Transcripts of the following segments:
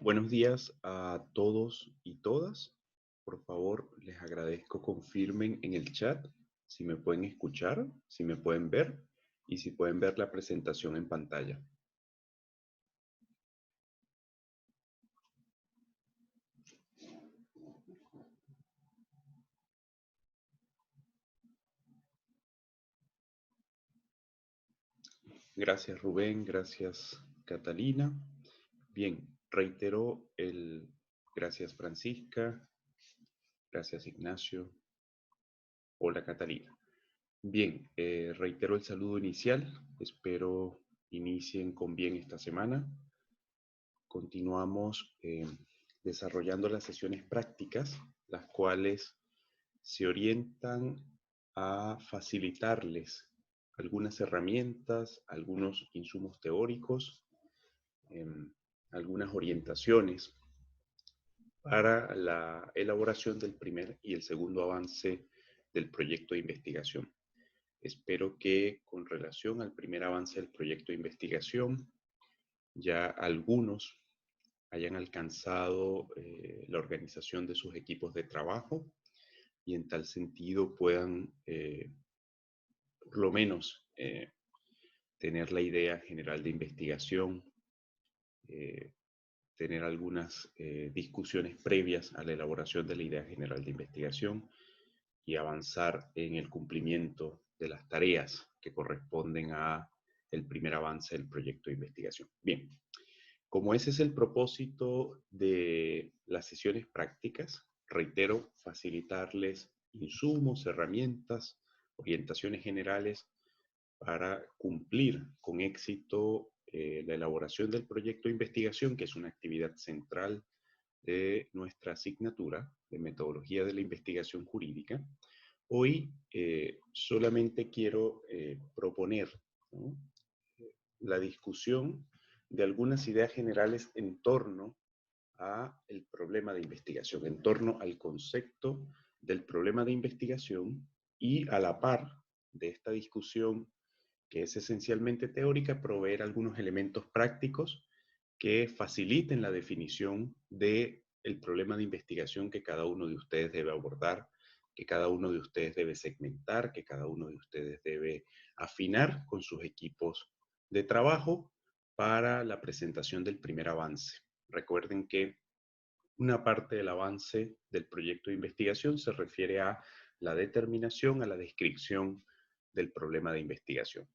Buenos días a todos y todas. Por favor, les agradezco confirmen en el chat si me pueden escuchar, si me pueden ver y si pueden ver la presentación en pantalla. Gracias Rubén, gracias Catalina. Bien, reitero el gracias Francisca, gracias Ignacio. Hola Catalina. Bien, reitero el saludo inicial. Espero inicien con bien esta semana. Continuamos desarrollando las sesiones prácticas, las cuales se orientan a facilitarles algunas herramientas, algunos insumos teóricos, algunas orientaciones para la elaboración del primer y el segundo avance del proyecto de investigación. Espero que con relación al primer avance del proyecto de investigación, ya algunos hayan alcanzado la organización de sus equipos de trabajo y en tal sentido puedan por lo menos tener la idea general de investigación, eh, tener algunas discusiones previas a la elaboración de la idea general de investigación y avanzar en el cumplimiento de las tareas que corresponden a el primer avance del proyecto de investigación. Bien, como ese es el propósito de las sesiones prácticas, reitero, facilitarles insumos, herramientas, orientaciones generales para cumplir con éxito la elaboración del proyecto de investigación, que es una actividad central de nuestra asignatura de metodología de la investigación jurídica. Hoy solamente quiero proponer, ¿no?, la discusión de algunas ideas generales en torno a el problema de investigación, en torno al concepto del problema de investigación y a la par de esta discusión, que es esencialmente teórica, proveer algunos elementos prácticos que faciliten la definición del problema de investigación que cada uno de ustedes debe abordar, que cada uno de ustedes debe segmentar, que cada uno de ustedes debe afinar con sus equipos de trabajo para la presentación del primer avance. Recuerden que una parte del avance del proyecto de investigación se refiere a la determinación, a la descripción del problema de investigación.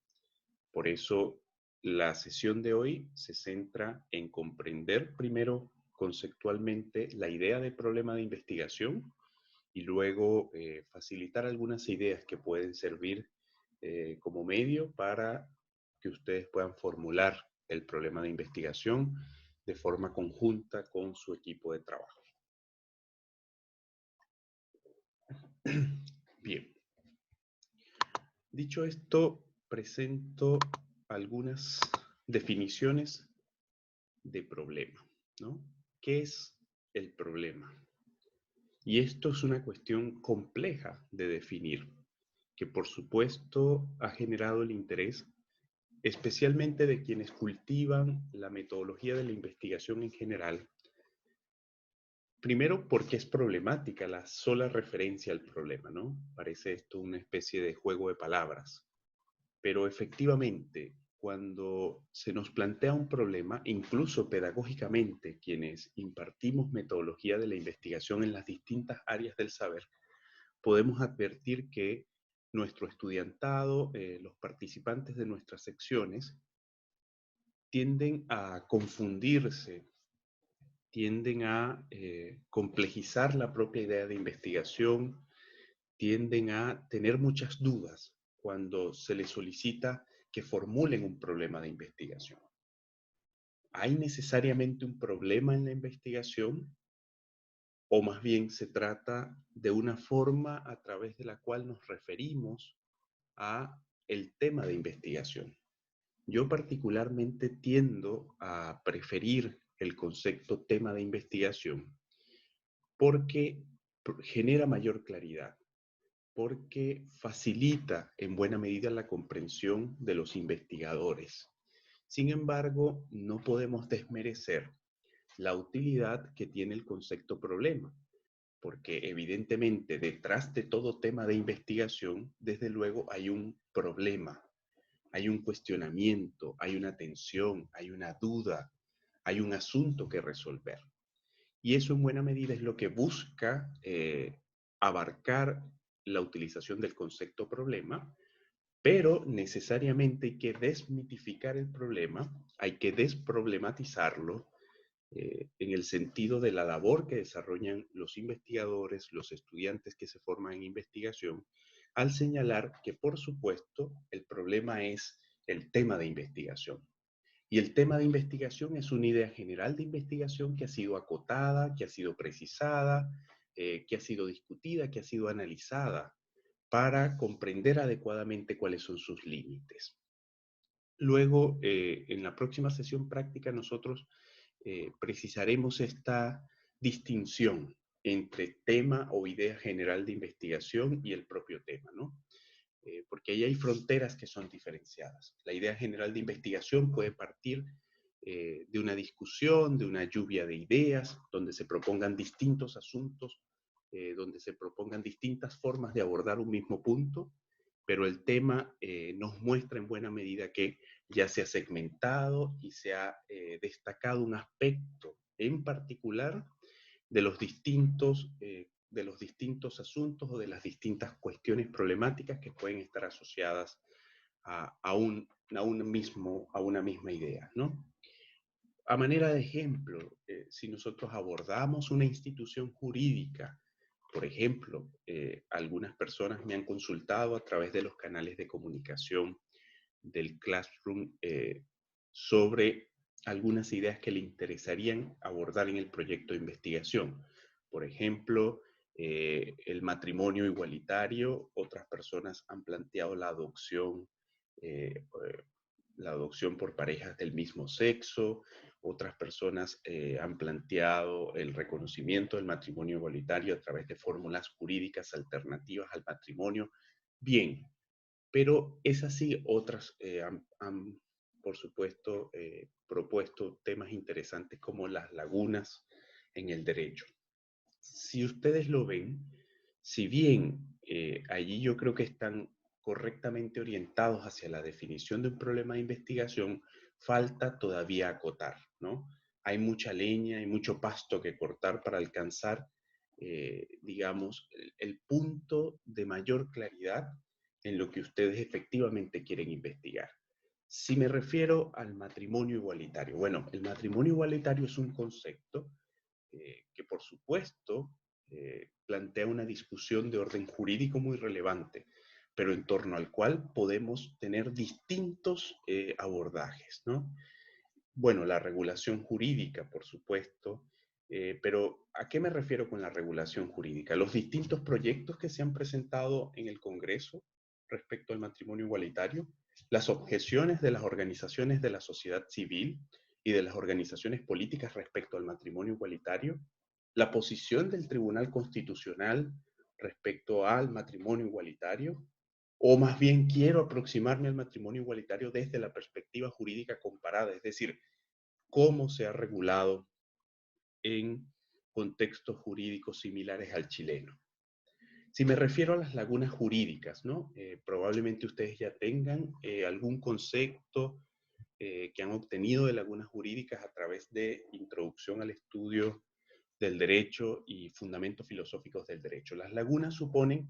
Por eso, la sesión de hoy se centra en comprender primero conceptualmente la idea de problema de investigación y luego facilitar algunas ideas que pueden servir como medio para que ustedes puedan formular el problema de investigación de forma conjunta con su equipo de trabajo. Bien. Dicho esto, presento algunas definiciones de problema, ¿no? ¿Qué es el problema? Y esto es una cuestión compleja de definir, que por supuesto ha generado el interés especialmente de quienes cultivan la metodología de la investigación en general. Primero, porque es problemática la sola referencia al problema, ¿no? Parece esto una especie de juego de palabras. Pero efectivamente, cuando se nos plantea un problema, incluso pedagógicamente, quienes impartimos metodología de la investigación en las distintas áreas del saber, podemos advertir que nuestro estudiantado, los participantes de nuestras secciones, tienden a confundirse, tienden a complejizar la propia idea de investigación, tienden a tener muchas dudas cuando se les solicita que formulen un problema de investigación. ¿Hay necesariamente un problema en la investigación? ¿O más bien se trata de una forma a través de la cual nos referimos a el tema de investigación? Yo particularmente tiendo a preferir el concepto tema de investigación porque genera mayor claridad, porque facilita en buena medida la comprensión de los investigadores. Sin embargo, no podemos desmerecer la utilidad que tiene el concepto problema, porque evidentemente detrás de todo tema de investigación, desde luego hay un problema, hay un cuestionamiento, hay una tensión, hay una duda, hay un asunto que resolver. Y eso en buena medida es lo que busca abarcar la utilización del concepto problema, pero necesariamente hay que desmitificar el problema, hay que desproblematizarlo en el sentido de la labor que desarrollan los investigadores, los estudiantes que se forman en investigación, al señalar que, por supuesto, el problema es el tema de investigación. Y el tema de investigación es una idea general de investigación que ha sido acotada, que ha sido precisada, que ha sido discutida, que ha sido analizada para comprender adecuadamente cuáles son sus límites. Luego, en la próxima sesión práctica, nosotros precisaremos esta distinción entre tema o idea general de investigación y el propio tema, ¿no? Porque ahí hay fronteras que son diferenciadas. La idea general de investigación puede partir de una discusión, de una lluvia de ideas, donde se propongan distintos asuntos, donde se propongan distintas formas de abordar un mismo punto, pero el tema nos muestra en buena medida que ya se ha segmentado y se ha destacado un aspecto en particular de los distintos asuntos o de las distintas cuestiones problemáticas que pueden estar asociadas a una misma idea, ¿no? A manera de ejemplo, si nosotros abordamos una institución jurídica, por ejemplo, algunas personas me han consultado a través de los canales de comunicación del Classroom sobre algunas ideas que le interesarían abordar en el proyecto de investigación. Por ejemplo, el matrimonio igualitario, otras personas han planteado eh, la adopción por parejas del mismo sexo, otras personas han planteado el reconocimiento del matrimonio igualitario a través de fórmulas jurídicas alternativas al matrimonio. Bien, pero es así, otras han, por supuesto, propuesto temas interesantes como las lagunas en el derecho. Si ustedes lo ven, si bien allí yo creo que están correctamente orientados hacia la definición de un problema de investigación, falta todavía acotar, ¿no? Hay mucha leña, hay mucho pasto que cortar para alcanzar, digamos, el punto de mayor claridad en lo que ustedes efectivamente quieren investigar. Si me refiero al matrimonio igualitario, bueno, el matrimonio igualitario es un concepto que por supuesto plantea una discusión de orden jurídico muy relevante, pero en torno al cual podemos tener distintos abordajes, ¿no? Bueno, la regulación jurídica, por supuesto, pero ¿a qué me refiero con la regulación jurídica? Los distintos proyectos que se han presentado en el Congreso respecto al matrimonio igualitario, las objeciones de las organizaciones de la sociedad civil y de las organizaciones políticas respecto al matrimonio igualitario, la posición del Tribunal Constitucional respecto al matrimonio igualitario, o más bien quiero aproximarme al matrimonio igualitario desde la perspectiva jurídica comparada, es decir, cómo se ha regulado en contextos jurídicos similares al chileno. Si me refiero a las lagunas jurídicas, ¿no? Probablemente ustedes ya tengan algún concepto que han obtenido de lagunas jurídicas a través de introducción al estudio del derecho y fundamentos filosóficos del derecho. Las lagunas suponen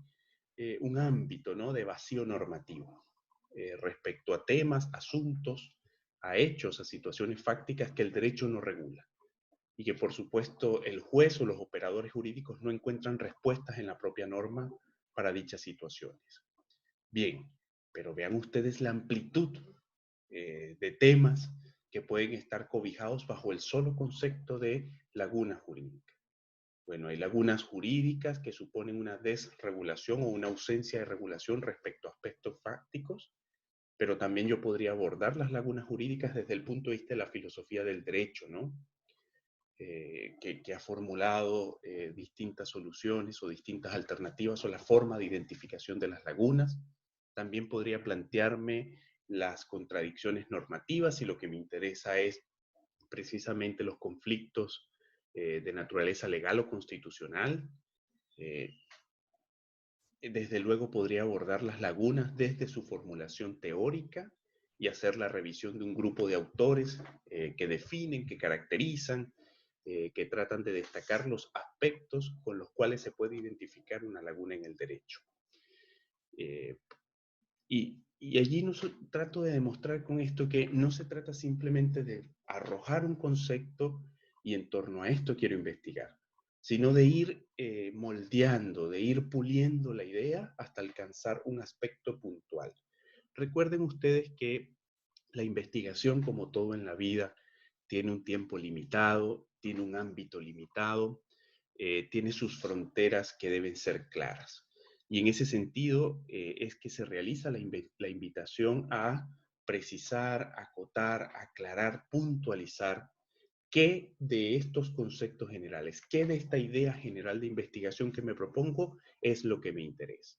un ámbito, ¿no?, de vacío normativo respecto a temas, asuntos, a hechos, a situaciones fácticas que el derecho no regula y que por supuesto el juez o los operadores jurídicos no encuentran respuestas en la propia norma para dichas situaciones. Bien, pero vean ustedes la amplitud de temas que pueden estar cobijados bajo el solo concepto de laguna jurídica. Bueno, hay lagunas jurídicas que suponen una desregulación o una ausencia de regulación respecto a aspectos fácticos, pero también yo podría abordar las lagunas jurídicas desde el punto de vista de la filosofía del derecho, ¿no? Que ha formulado distintas soluciones o distintas alternativas o la forma de identificación de las lagunas. También podría plantearme las contradicciones normativas y lo que me interesa es precisamente los conflictos de naturaleza legal o constitucional. Desde luego podría abordar las lagunas desde su formulación teórica y hacer la revisión de un grupo de autores que definen, que caracterizan, que tratan de destacar los aspectos con los cuales se puede identificar una laguna en el derecho. Y allí trato de demostrar con esto que no se trata simplemente de arrojar un concepto y en torno a esto quiero investigar, sino de ir moldeando, de ir puliendo la idea hasta alcanzar un aspecto puntual. Recuerden ustedes que la investigación, como todo en la vida, tiene un tiempo limitado, tiene un ámbito limitado, tiene sus fronteras que deben ser claras. Y en ese sentido es que se realiza la invitación a precisar, acotar, aclarar, puntualizar qué de estos conceptos generales, qué de esta idea general de investigación que me propongo es lo que me interesa.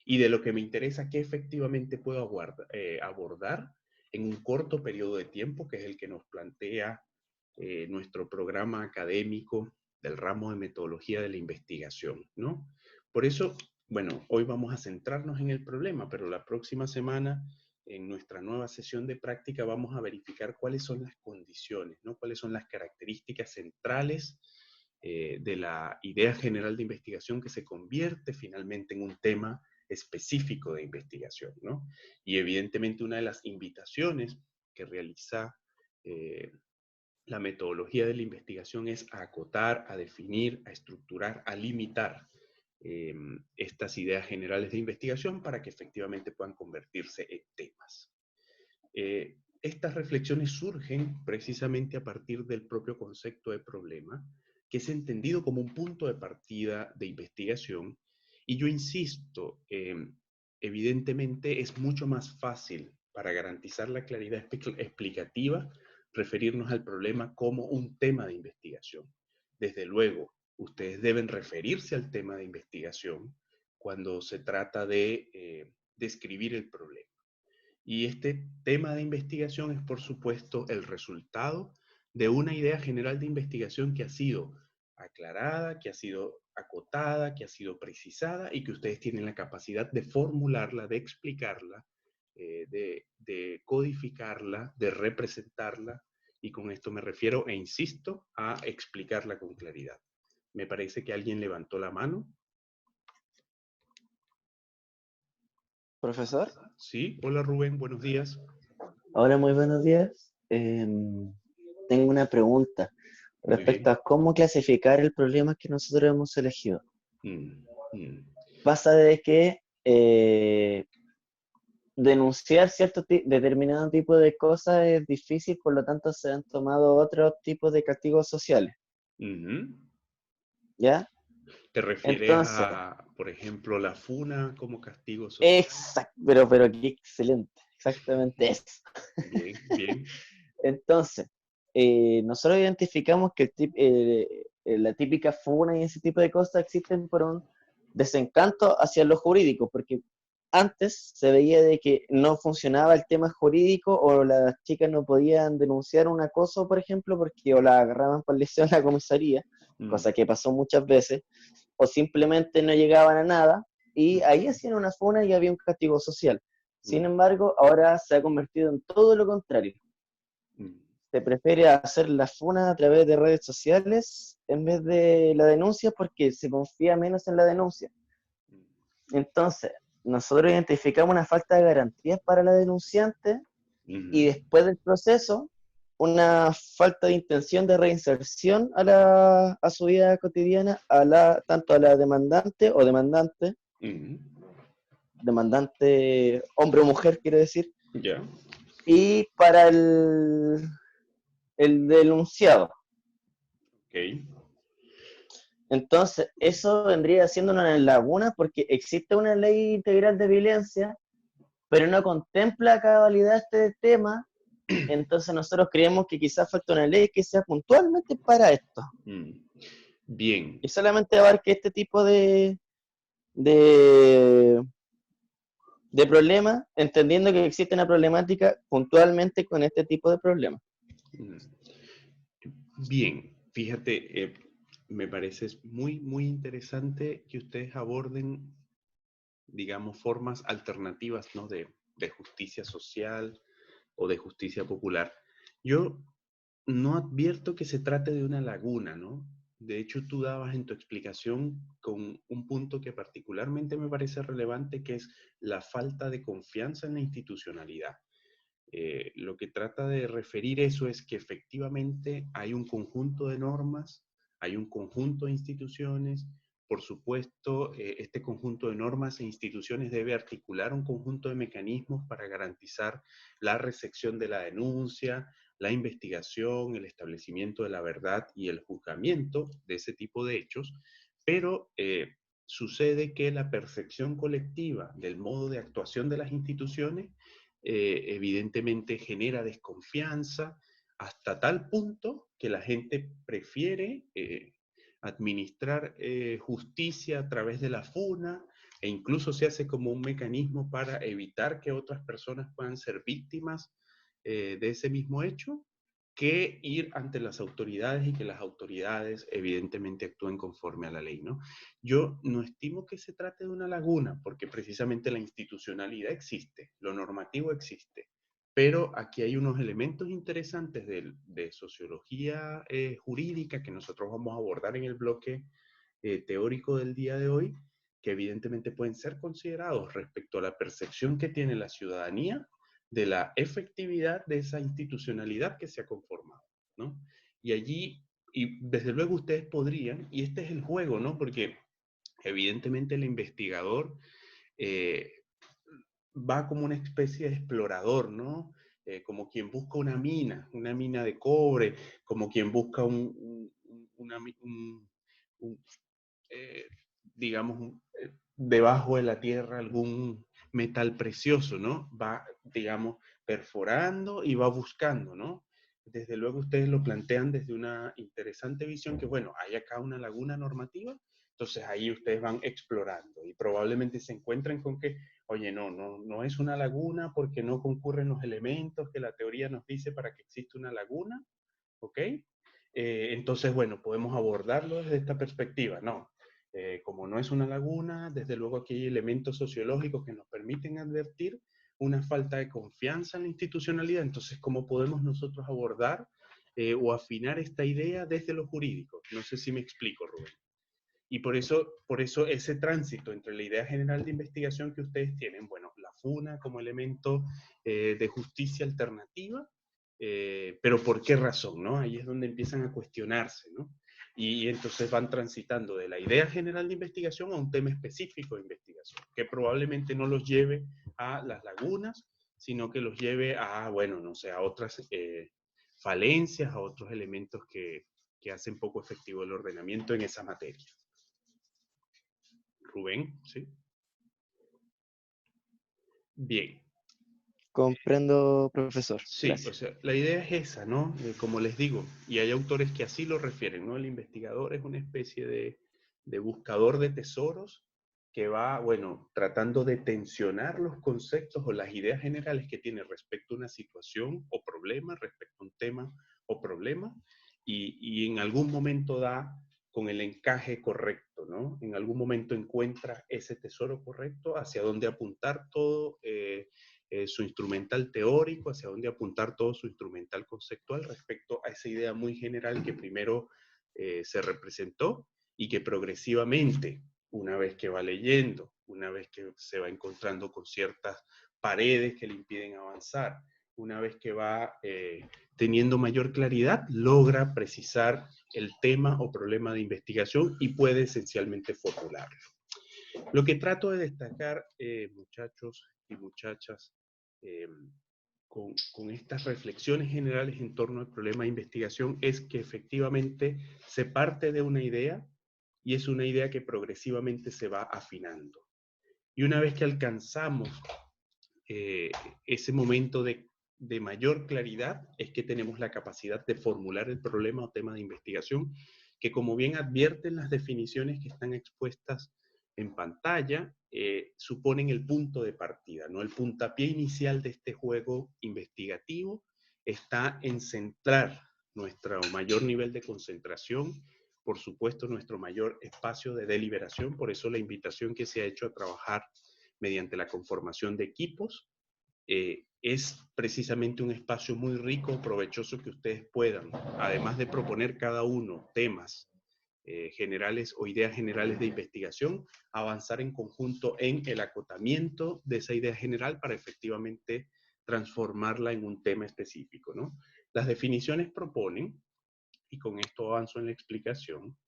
Y de lo que me interesa, qué efectivamente puedo abordar en un corto periodo de tiempo, que es el que nos plantea nuestro programa académico del ramo de metodología de la investigación, ¿no? Por eso, bueno, hoy vamos a centrarnos en el problema, pero la próxima semana, en nuestra nueva sesión de práctica, vamos a verificar cuáles son las condiciones, ¿no? Cuáles son las características centrales de la idea general de investigación que se convierte finalmente en un tema específico de investigación, ¿no? Y evidentemente una de las invitaciones que realiza la metodología de la investigación es a acotar, a definir, a estructurar, a limitar estas ideas generales de investigación para que efectivamente puedan convertirse en temas. Estas reflexiones surgen precisamente a partir del propio concepto de problema, que es entendido como un punto de partida de investigación, y yo insisto, evidentemente es mucho más fácil para garantizar la claridad explicativa referirnos al problema como un tema de investigación. Desde luego, ustedes deben referirse al tema de investigación cuando se trata de describir el problema. Y este tema de investigación es, por supuesto, el resultado de una idea general de investigación que ha sido aclarada, que ha sido acotada, que ha sido precisada y que ustedes tienen la capacidad de formularla, de explicarla, de codificarla, de representarla, y con esto me refiero, e insisto, a explicarla con claridad. Me parece que alguien levantó la mano. Profesor, Sí, hola Rubén, buenos días. hola, muy buenos días. Tengo una pregunta Muy respecto bien. a cómo clasificar el problema que nosotros hemos elegido. Mm, mm, Pasa de que denunciar determinado tipo de cosas es difícil, por lo tanto se han tomado otros tipos de castigos sociales, ujú. ¿ya? ¿Te refieres Entonces, a, por ejemplo, la funa como castigo social? exacto, pero qué excelente, exactamente eso. Bien, bien. Entonces, nosotros identificamos que la típica funa y ese tipo de cosas existen por un desencanto hacia lo jurídico, porque antes se veía de que no funcionaba el tema jurídico o las chicas no podían denunciar un acoso, por ejemplo, porque o la agarraban por lesión a la comisaría, Mm, cosa que pasó muchas veces, o simplemente no llegaban a nada, y mm, ahí hacían una funa y había un castigo social. Sin mm, embargo, ahora se ha convertido en todo lo contrario. mm, Se prefiere hacer la funa a través de redes sociales en vez de la denuncia porque se confía menos en la denuncia. Entonces, nosotros identificamos una falta de garantías para la denunciante y mm, después del proceso, una falta de intención de reinserción a su vida cotidiana, tanto a la demandante o mm. demandante hombre o mujer, quiero decir, Ya. y para el denunciado. Ok. Entonces, eso vendría siendo una laguna porque existe una ley integral de violencia, pero no contempla a cabalidad este tema. Entonces, nosotros creemos que quizás falta una ley que sea puntualmente para esto Mm. Bien. y solamente abarque este tipo de, de problemas, entendiendo que existe una problemática puntualmente con este tipo de problemas. Mm. Bien, fíjate, me parece muy, muy interesante que ustedes aborden, digamos, formas alternativas, ¿no? de justicia social o de justicia popular. Yo no advierto que se trate de una laguna, ¿no? De hecho, tú dabas en tu explicación con un punto que particularmente me parece relevante, que es la falta de confianza en la institucionalidad. Lo que trata de referir eso es que efectivamente hay un conjunto de normas, hay un conjunto de instituciones. Por supuesto, este conjunto de normas e instituciones debe articular un conjunto de mecanismos para garantizar la recepción de la denuncia, la investigación, el establecimiento de la verdad y el juzgamiento de ese tipo de hechos, pero sucede que la percepción colectiva del modo de actuación de las instituciones evidentemente genera desconfianza hasta tal punto que la gente prefiere administrar justicia a través de la FUNA e incluso se hace como un mecanismo para evitar que otras personas puedan ser víctimas de ese mismo hecho, que ir ante las autoridades y que las autoridades evidentemente actúen conforme a la ley, ¿no? Yo no estimo que se trate de una laguna, porque precisamente la institucionalidad existe, lo normativo existe, pero aquí hay unos elementos interesantes de sociología jurídica que nosotros vamos a abordar en el bloque teórico del día de hoy, que evidentemente pueden ser considerados respecto a la percepción que tiene la ciudadanía de la efectividad de esa institucionalidad que se ha conformado, ¿no? Y allí, y desde luego ustedes podrían, y este es el juego, ¿no? Porque evidentemente el investigador eh, va como una especie de explorador, ¿no? Como quien busca una mina de cobre, como quien busca un, eh, digamos, debajo de la tierra algún metal precioso, ¿no? Va, digamos, perforando y va buscando, ¿no? Desde luego ustedes lo plantean desde una interesante visión que, bueno, hay acá una laguna normativa, entonces ahí ustedes van explorando y probablemente se encuentren con que, oye, no es una laguna porque no concurren los elementos que la teoría nos dice para que exista una laguna, ¿ok? Entonces, bueno, podemos abordarlo desde esta perspectiva, ¿no? Como no es una laguna, desde luego aquí hay elementos sociológicos que nos permiten advertir una falta de confianza en la institucionalidad. Entonces, ¿cómo podemos nosotros abordar o afinar esta idea desde lo jurídico? No sé si me explico, Rubén. Y por eso ese tránsito entre la idea general de investigación que ustedes tienen, bueno, la FUNA como elemento de justicia alternativa, pero ¿por qué razón? ¿No? Ahí es donde empiezan a cuestionarse, ¿no? Y entonces van transitando de la idea general de investigación a un tema específico de investigación, que probablemente no los lleve a las lagunas, sino que los lleve a, bueno, no sé, a otras falencias, a otros elementos que hacen poco efectivo el ordenamiento en esa materia. Rubén, ¿sí? Bien, Comprendo, profesor. sí, o Gracias. sea, la idea es esa, ¿no? Como les digo, y hay autores que así lo refieren, ¿no? El investigador es una especie de buscador de tesoros que va, bueno, tratando de tensionar los conceptos o las ideas generales que tiene respecto a una situación o problema, respecto a un tema o problema, y en algún momento da con el encaje correcto, ¿no? En algún momento encuentra ese tesoro correcto hacia dónde apuntar todo su instrumental teórico, hacia dónde apuntar todo su instrumental conceptual respecto a esa idea muy general que primero se representó y que progresivamente, una vez que va leyendo, una vez que se va encontrando con ciertas paredes que le impiden avanzar, una vez que va teniendo mayor claridad, logra precisar el tema o problema de investigación y puede esencialmente formularlo. Lo que trato de destacar, muchachos y muchachas, eh, con estas reflexiones generales en torno al problema de investigación es que efectivamente se parte de una idea y es una idea que progresivamente se va afinando. Y una vez que alcanzamos eh, ese momento de mayor claridad, es que tenemos la capacidad de formular el problema o tema de investigación, que como bien advierten las definiciones que están expuestas en pantalla, suponen el punto de partida, ¿no? El puntapié inicial de este juego investigativo está en centrar nuestro mayor nivel de concentración, por supuesto nuestro mayor espacio de deliberación, por eso la invitación que se ha hecho a trabajar mediante la conformación de equipos es precisamente un espacio muy rico, provechoso que ustedes puedan, además de proponer cada uno temas generales o ideas generales de investigación, avanzar en conjunto en el acotamiento de esa idea general para efectivamente transformarla en un tema específico, ¿no? Las definiciones proponen, y con esto avanzo en la explicación,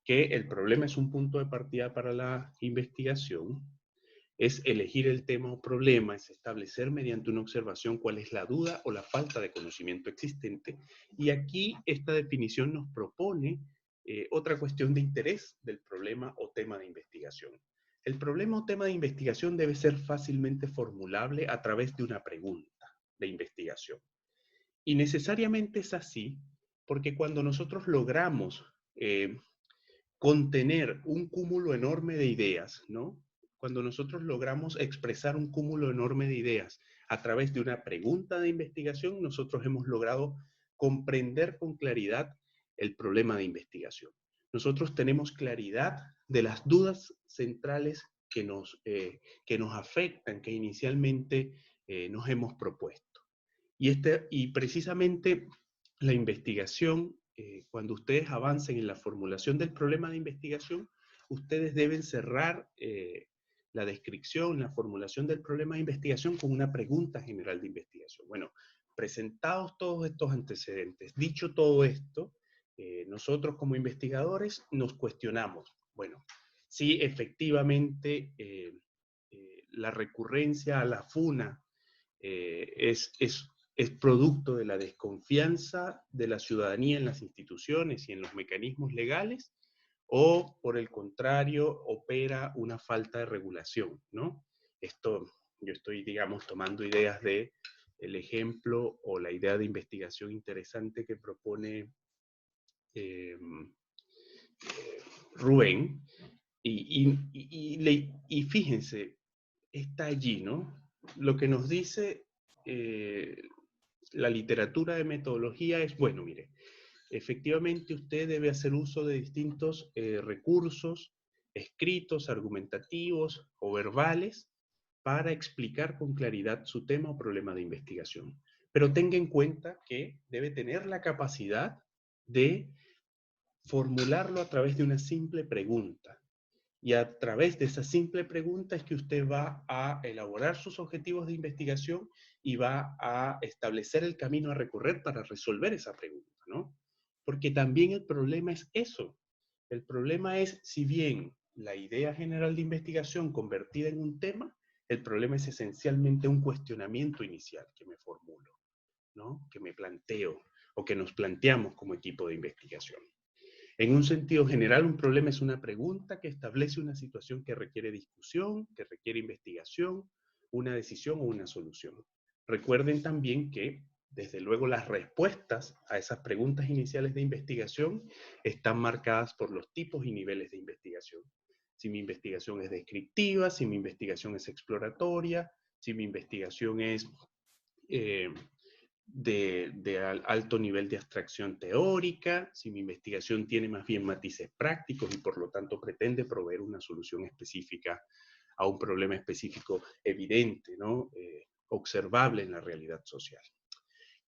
que el problema es un punto de partida para la investigación, es elegir el tema o problema, es establecer mediante una observación cuál es la duda o la falta de conocimiento existente. Y aquí esta definición nos propone otra cuestión de interés del problema o tema de investigación. El problema o tema de investigación debe ser fácilmente formulable a través de una pregunta de investigación. Y necesariamente es así porque cuando nosotros logramos contener un cúmulo enorme de ideas, ¿no? Cuando nosotros logramos expresar un cúmulo enorme de ideas a través de una pregunta de investigación, nosotros hemos logrado comprender con claridad el problema de investigación. Nosotros tenemos claridad de las dudas centrales que nos afectan, que inicialmente nos hemos propuesto. Y precisamente la investigación, cuando ustedes avancen en la formulación del problema de investigación, ustedes deben cerrar la descripción, la formulación del problema de investigación con una pregunta general de investigación. Bueno, presentados todos estos antecedentes, dicho todo esto, nosotros como investigadores nos cuestionamos, bueno, si efectivamente la recurrencia a la funa es producto de la desconfianza de la ciudadanía en las instituciones y en los mecanismos legales, o por el contrario, opera una falta de regulación, ¿no? Esto, yo estoy, digamos, tomando ideas de el ejemplo o la idea de investigación interesante que propone Rubén, y fíjense, está allí, ¿no? Lo que nos dice la literatura de metodología es, bueno, mire, efectivamente usted debe hacer uso de distintos recursos escritos, argumentativos o verbales para explicar con claridad su tema o problema de investigación. Pero tenga en cuenta que debe tener la capacidad de formularlo a través de una simple pregunta. Y a través de esa simple pregunta es que usted va a elaborar sus objetivos de investigación y va a establecer el camino a recorrer para resolver esa pregunta, ¿no? Porque también el problema es eso. El problema es, si bien la idea general de investigación convertida en un tema, el problema es esencialmente un cuestionamiento inicial que me formulo, ¿no? Que me planteo o que nos planteamos como equipo de investigación. En un sentido general, un problema es una pregunta que establece una situación que requiere discusión, que requiere investigación, una decisión o una solución. Recuerden también que, desde luego, las respuestas a esas preguntas iniciales de investigación están marcadas por los tipos y niveles de investigación. Si mi investigación es descriptiva, si mi investigación es exploratoria, si mi investigación es de alto nivel de abstracción teórica, si mi investigación tiene más bien matices prácticos y por lo tanto pretende proveer una solución específica a un problema específico evidente, ¿no? Observable en la realidad social.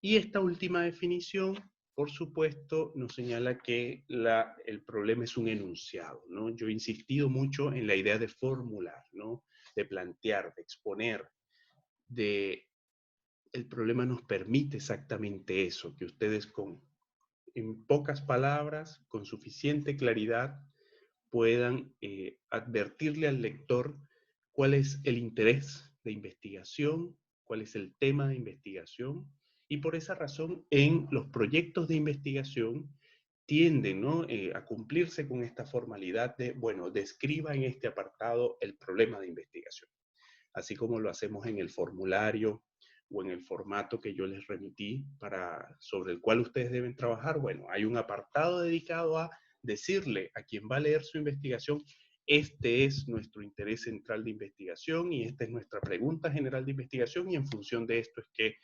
Y esta última definición, por supuesto, nos señala que el problema es un enunciado, ¿no? Yo he insistido mucho en la idea de formular, ¿no? De plantear, de exponer, el problema nos permite exactamente eso, que ustedes en pocas palabras, con suficiente claridad, puedan advertirle al lector cuál es el interés de investigación, cuál es el tema de investigación, y por esa razón en los proyectos de investigación tienden, ¿no? A cumplirse con esta formalidad de, bueno, describa en este apartado el problema de investigación, así como lo hacemos en el formulario o en el formato que yo les remití sobre el cual ustedes deben trabajar. Bueno, hay un apartado dedicado a decirle a quien va a leer su investigación, este es nuestro interés central de investigación y esta es nuestra pregunta general de investigación, y en función de esto es que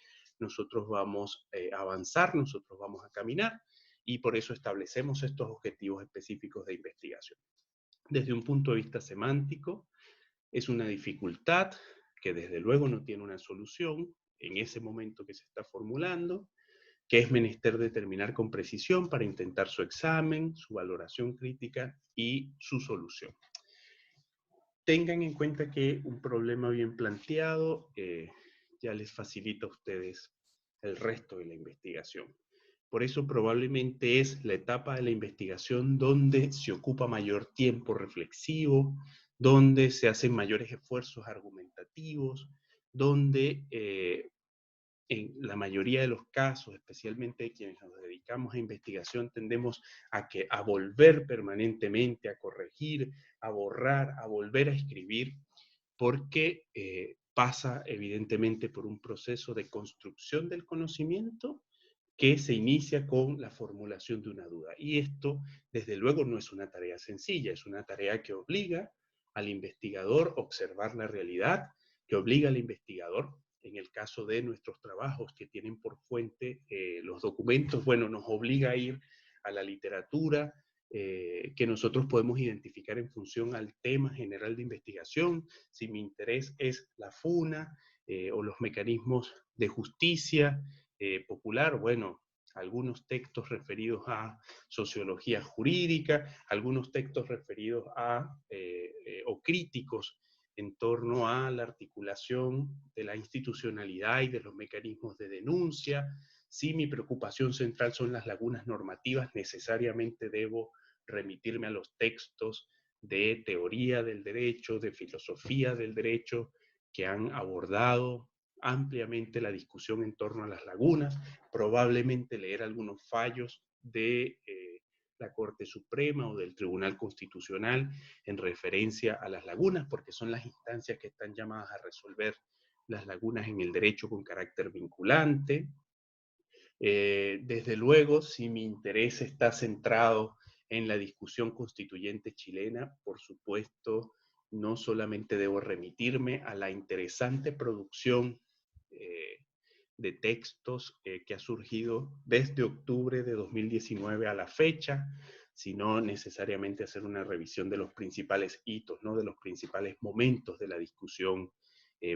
nosotros vamos a avanzar, nosotros vamos a caminar, y por eso establecemos estos objetivos específicos de investigación. Desde un punto de vista semántico, es una dificultad que desde luego no tiene una solución en ese momento que se está formulando, que es menester determinar con precisión para intentar su examen, su valoración crítica y su solución. Tengan en cuenta que un problema bien planteado ya les facilita a ustedes el resto de la investigación. Por eso probablemente es la etapa de la investigación donde se ocupa mayor tiempo reflexivo, donde se hacen mayores esfuerzos argumentativos, donde en la mayoría de los casos, especialmente quienes nos dedicamos a investigación, tendemos a volver permanentemente, a corregir, a borrar, a volver a escribir, porque pasa evidentemente por un proceso de construcción del conocimiento que se inicia con la formulación de una duda. Y esto, desde luego, no es una tarea sencilla, es una tarea que obliga al investigador a observar la realidad, que obliga al investigador, en el caso de nuestros trabajos que tienen por fuente los documentos, bueno, nos obliga a ir a la literatura, que nosotros podemos identificar en función al tema general de investigación. Si mi interés es la FUNA o los mecanismos de justicia popular, bueno, algunos textos referidos a sociología jurídica, algunos textos referidos a, o críticos en torno a la articulación de la institucionalidad y de los mecanismos de denuncia. Si mi preocupación central son las lagunas normativas, necesariamente debo remitirme a los textos de teoría del derecho, de filosofía del derecho, que han abordado ampliamente la discusión en torno a las lagunas, probablemente leer algunos fallos de la Corte Suprema o del Tribunal Constitucional en referencia a las lagunas, porque son las instancias que están llamadas a resolver las lagunas en el derecho con carácter vinculante. Desde luego, si mi interés está centrado en la discusión constituyente chilena, por supuesto, no solamente debo remitirme a la interesante producción de textos que ha surgido desde octubre de 2019 a la fecha, sino necesariamente hacer una revisión de los principales hitos, ¿no? De los principales momentos de la discusión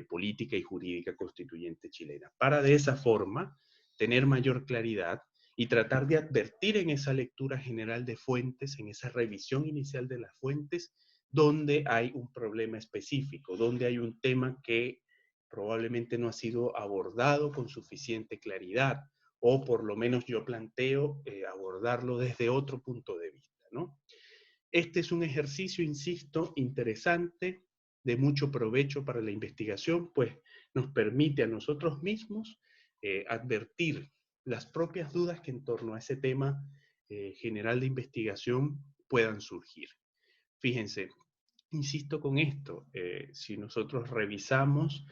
política y jurídica constituyente chilena, para de esa forma tener mayor claridad y tratar de advertir en esa lectura general de fuentes, en esa revisión inicial de las fuentes, donde hay un problema específico, donde hay un tema que probablemente no ha sido abordado con suficiente claridad, o por lo menos yo planteo abordarlo desde otro punto de vista, ¿no? Este es un ejercicio, insisto, interesante, de mucho provecho para la investigación, pues nos permite a nosotros mismos advertir las propias dudas que en torno a ese tema general de investigación puedan surgir. Fíjense, insisto con esto, si nosotros revisamos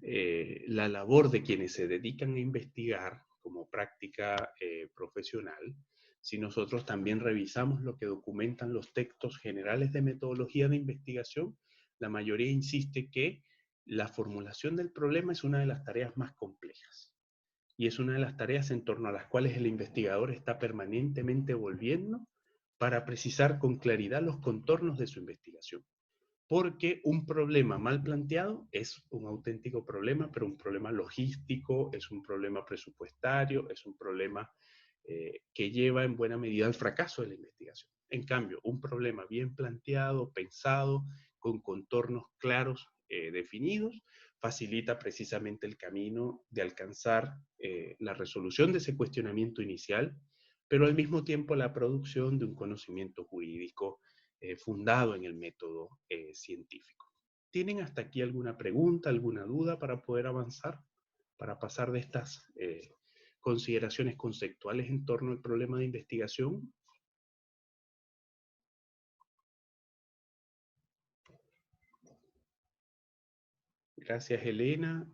la labor de quienes se dedican a investigar como práctica profesional, si nosotros también revisamos lo que documentan los textos generales de metodología de investigación, la mayoría insiste que la formulación del problema es una de las tareas más complejas y es una de las tareas en torno a las cuales el investigador está permanentemente volviendo para precisar con claridad los contornos de su investigación. Porque un problema mal planteado es un auténtico problema, pero un problema logístico, es un problema presupuestario, es un problema que lleva en buena medida al fracaso de la investigación. En cambio, un problema bien planteado, pensado, con contornos claros, definidos, facilita precisamente el camino de alcanzar la resolución de ese cuestionamiento inicial, pero al mismo tiempo la producción de un conocimiento jurídico fundado en el método científico. ¿Tienen hasta aquí alguna pregunta, alguna duda para poder avanzar? Para pasar de estas consideraciones conceptuales en torno al problema de investigación. Gracias, Elena.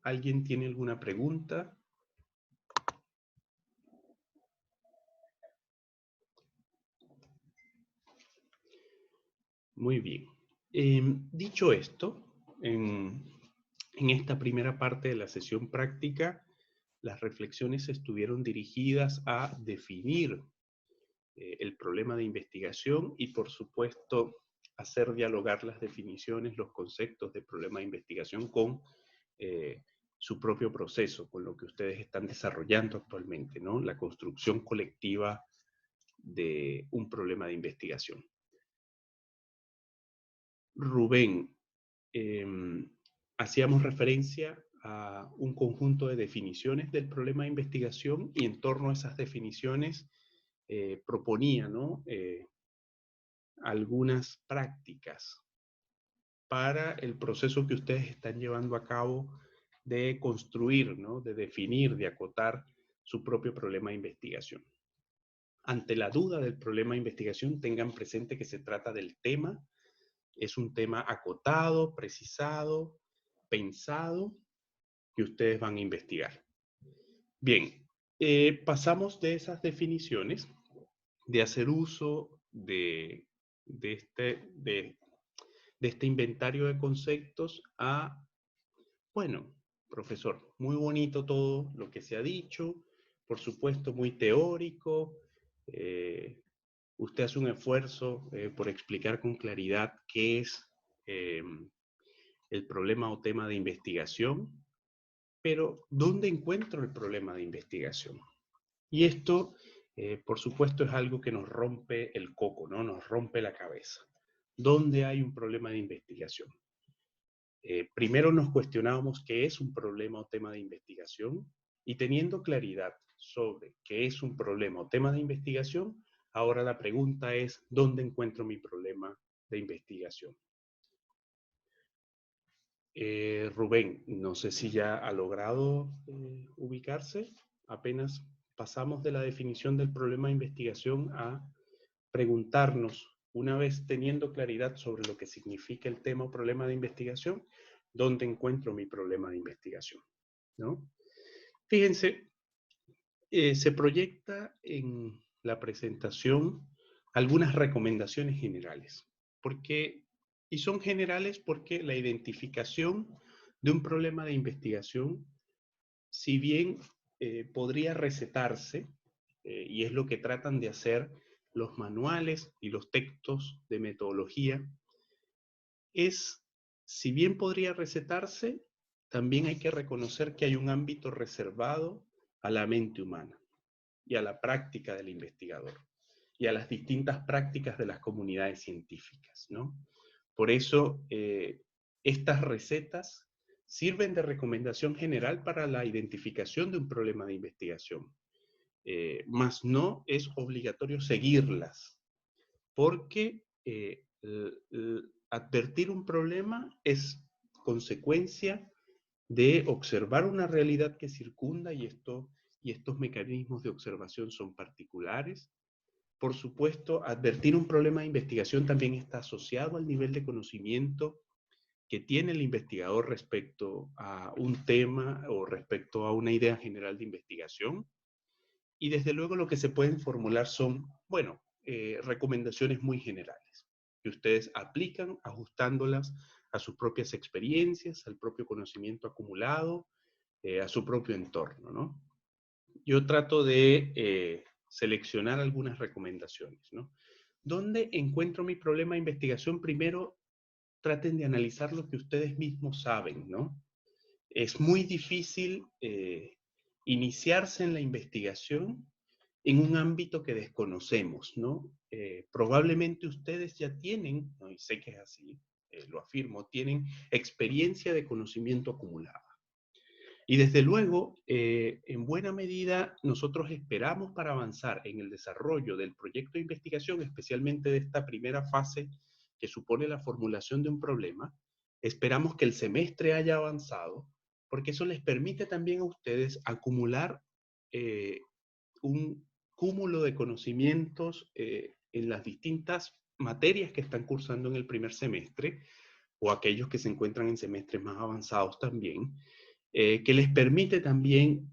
¿Alguien tiene alguna pregunta? Muy bien. Dicho esto, en esta primera parte de la sesión práctica, las reflexiones estuvieron dirigidas a definir el problema de investigación y, por supuesto, hacer dialogar las definiciones, los conceptos de problema de investigación con su propio proceso, con lo que ustedes están desarrollando actualmente, ¿no? La construcción colectiva de un problema de investigación. Rubén, hacíamos referencia a un conjunto de definiciones del problema de investigación y en torno a esas definiciones proponía, ¿no? Algunas prácticas para el proceso que ustedes están llevando a cabo de construir, ¿no? De definir, de acotar su propio problema de investigación. Ante la duda del problema de investigación, tengan presente que se trata del tema. Es un tema acotado, precisado, pensado, que ustedes van a investigar. Bien, pasamos de esas definiciones, de hacer uso de este inventario de conceptos a, bueno, profesor, muy bonito todo lo que se ha dicho, por supuesto muy teórico, usted hace un esfuerzo por explicar con claridad qué es el problema o tema de investigación, pero ¿dónde encuentro el problema de investigación? Y esto, por supuesto, es algo que nos rompe el coco, ¿no? Nos rompe la cabeza. ¿Dónde hay un problema de investigación? Primero nos cuestionábamos qué es un problema o tema de investigación y teniendo claridad sobre qué es un problema o tema de investigación, ahora la pregunta es, ¿dónde encuentro mi problema de investigación? Rubén, no sé si ya ha logrado ubicarse. Apenas pasamos de la definición del problema de investigación a preguntarnos, una vez teniendo claridad sobre lo que significa el tema o problema de investigación, ¿dónde encuentro mi problema de investigación? ¿No? Fíjense, se proyecta en la presentación algunas recomendaciones generales. Y son generales porque la identificación de un problema de investigación, si bien podría recetarse, y es lo que tratan de hacer los manuales y los textos de metodología, si bien podría recetarse, también hay que reconocer que hay un ámbito reservado a la mente humana y a la práctica del investigador y a las distintas prácticas de las comunidades científicas, ¿no? Por eso, estas recetas sirven de recomendación general para la identificación de un problema de investigación, mas no es obligatorio seguirlas, porque advertir un problema es consecuencia de observar una realidad que circunda y estos mecanismos de observación son particulares. Por supuesto, advertir un problema de investigación también está asociado al nivel de conocimiento que tiene el investigador respecto a un tema o respecto a una idea general de investigación. Y desde luego lo que se pueden formular son, bueno, recomendaciones muy generales, que ustedes aplican ajustándolas a sus propias experiencias, al propio conocimiento acumulado, a su propio entorno, ¿no? Yo trato de seleccionar algunas recomendaciones, ¿no? ¿Dónde encuentro mi problema de investigación? Primero, traten de analizar lo que ustedes mismos saben, ¿no? Es muy difícil iniciarse en la investigación en un ámbito que desconocemos, ¿no? Probablemente ustedes ya tienen, ¿no? Y sé que es así, lo afirmo, tienen experiencia de conocimiento acumulada. Y desde luego, en buena medida, nosotros esperamos para avanzar en el desarrollo del proyecto de investigación, especialmente de esta primera fase que supone la formulación de un problema, esperamos que el semestre haya avanzado, porque eso les permite también a ustedes acumular un cúmulo de conocimientos en las distintas materias que están cursando en el primer semestre, o aquellos que se encuentran en semestres más avanzados también, que les permite también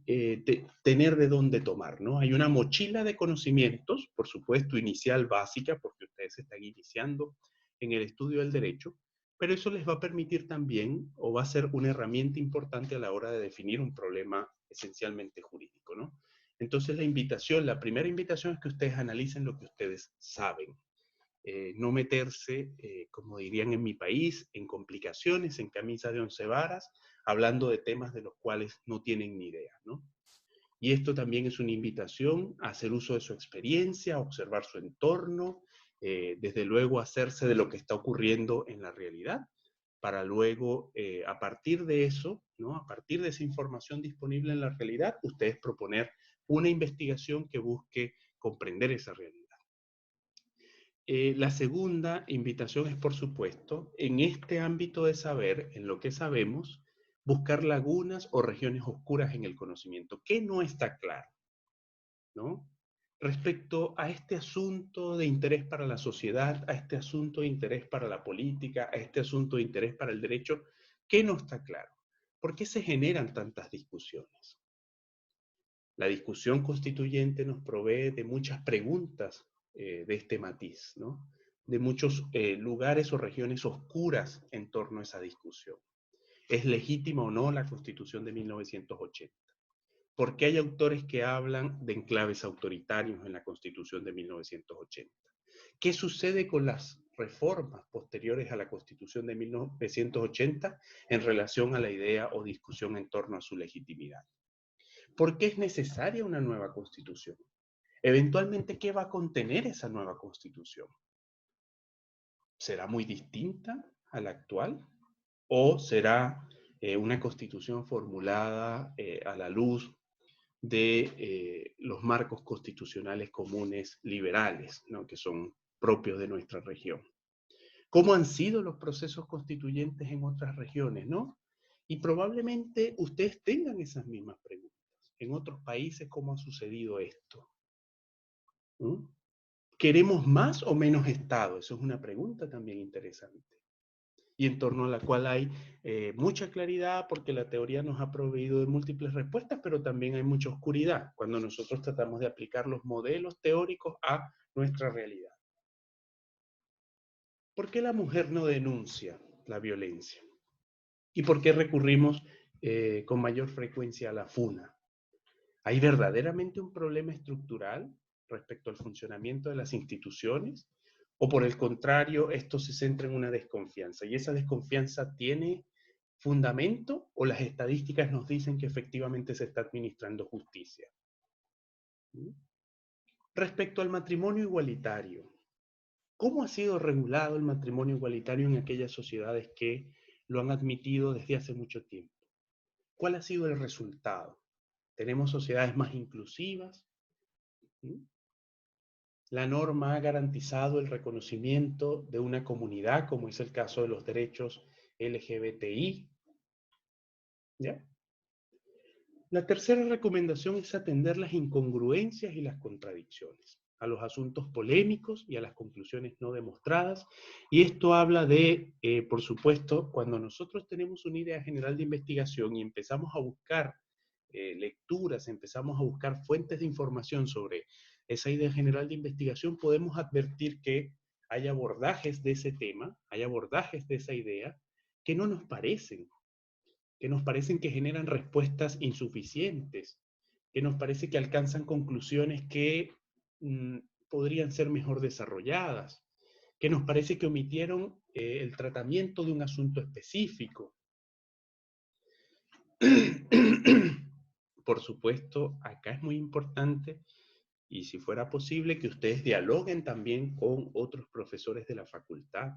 tener de dónde tomar, ¿no? Hay una mochila de conocimientos, por supuesto, inicial, básica, porque ustedes están iniciando en el estudio del derecho, pero eso les va a permitir también, o va a ser una herramienta importante a la hora de definir un problema esencialmente jurídico, ¿no? Entonces la primera invitación es que ustedes analicen lo que ustedes saben. No meterse, como dirían en mi país, en complicaciones, en camisa de 11 varas, hablando de temas de los cuales no tienen ni idea, ¿no? Y esto también es una invitación a hacer uso de su experiencia, a observar su entorno, desde luego hacerse de lo que está ocurriendo en la realidad, para luego, a partir de eso, ¿no? A partir de esa información disponible en la realidad, ustedes proponer una investigación que busque comprender esa realidad. La segunda invitación es, por supuesto, en este ámbito de saber, en lo que sabemos, buscar lagunas o regiones oscuras en el conocimiento. ¿Qué no está claro? ¿No? Respecto a este asunto de interés para la sociedad, a este asunto de interés para la política, a este asunto de interés para el derecho, ¿qué no está claro? ¿Por qué se generan tantas discusiones? La discusión constituyente nos provee de muchas preguntas de este matiz, ¿no? De muchos lugares o regiones oscuras en torno a esa discusión. ¿Es legítima o no la Constitución de 1980? ¿Por qué hay autores que hablan de enclaves autoritarios en la Constitución de 1980? ¿Qué sucede con las reformas posteriores a la Constitución de 1980 en relación a la idea o discusión en torno a su legitimidad? ¿Por qué es necesaria una nueva Constitución? Eventualmente, ¿qué va a contener esa nueva Constitución? ¿Será muy distinta a la actual? ¿O será una Constitución formulada a la luz de los marcos constitucionales comunes liberales, ¿no? Que son propios de nuestra región? ¿Cómo han sido los procesos constituyentes en otras regiones, no? Y probablemente ustedes tengan esas mismas preguntas. En otros países, ¿cómo ha sucedido esto? ¿Mm? ¿Queremos más o menos Estado? Eso es una pregunta también interesante. Y en torno a la cual hay mucha claridad porque la teoría nos ha proveído de múltiples respuestas, pero también hay mucha oscuridad cuando nosotros tratamos de aplicar los modelos teóricos a nuestra realidad. ¿Por qué la mujer no denuncia la violencia? ¿Y por qué recurrimos con mayor frecuencia a la funa? ¿Hay verdaderamente un problema estructural respecto al funcionamiento de las instituciones? ¿O por el contrario, esto se centra en una desconfianza? ¿Y esa desconfianza tiene fundamento o las estadísticas nos dicen que efectivamente se está administrando justicia? ¿Mm? Respecto al matrimonio igualitario, ¿cómo ha sido regulado el matrimonio igualitario en aquellas sociedades que lo han admitido desde hace mucho tiempo? ¿Cuál ha sido el resultado? ¿Tenemos sociedades más inclusivas? ¿Mm? La norma ha garantizado el reconocimiento de una comunidad, como es el caso de los derechos LGBTI. ¿Ya? La tercera recomendación es atender las incongruencias y las contradicciones, a los asuntos polémicos y a las conclusiones no demostradas. Y esto habla de, por supuesto, cuando nosotros tenemos una idea general de investigación y empezamos a buscar lecturas, empezamos a buscar fuentes de información sobre esa idea general de investigación, podemos advertir que hay abordajes de ese tema, hay abordajes de esa idea que no nos parecen, que nos parecen que generan respuestas insuficientes, que nos parece que alcanzan conclusiones que mm, podrían ser mejor desarrolladas, que nos parece que omitieron el tratamiento de un asunto específico. Por supuesto, acá es muy importante, y si fuera posible, que ustedes dialoguen también con otros profesores de la facultad,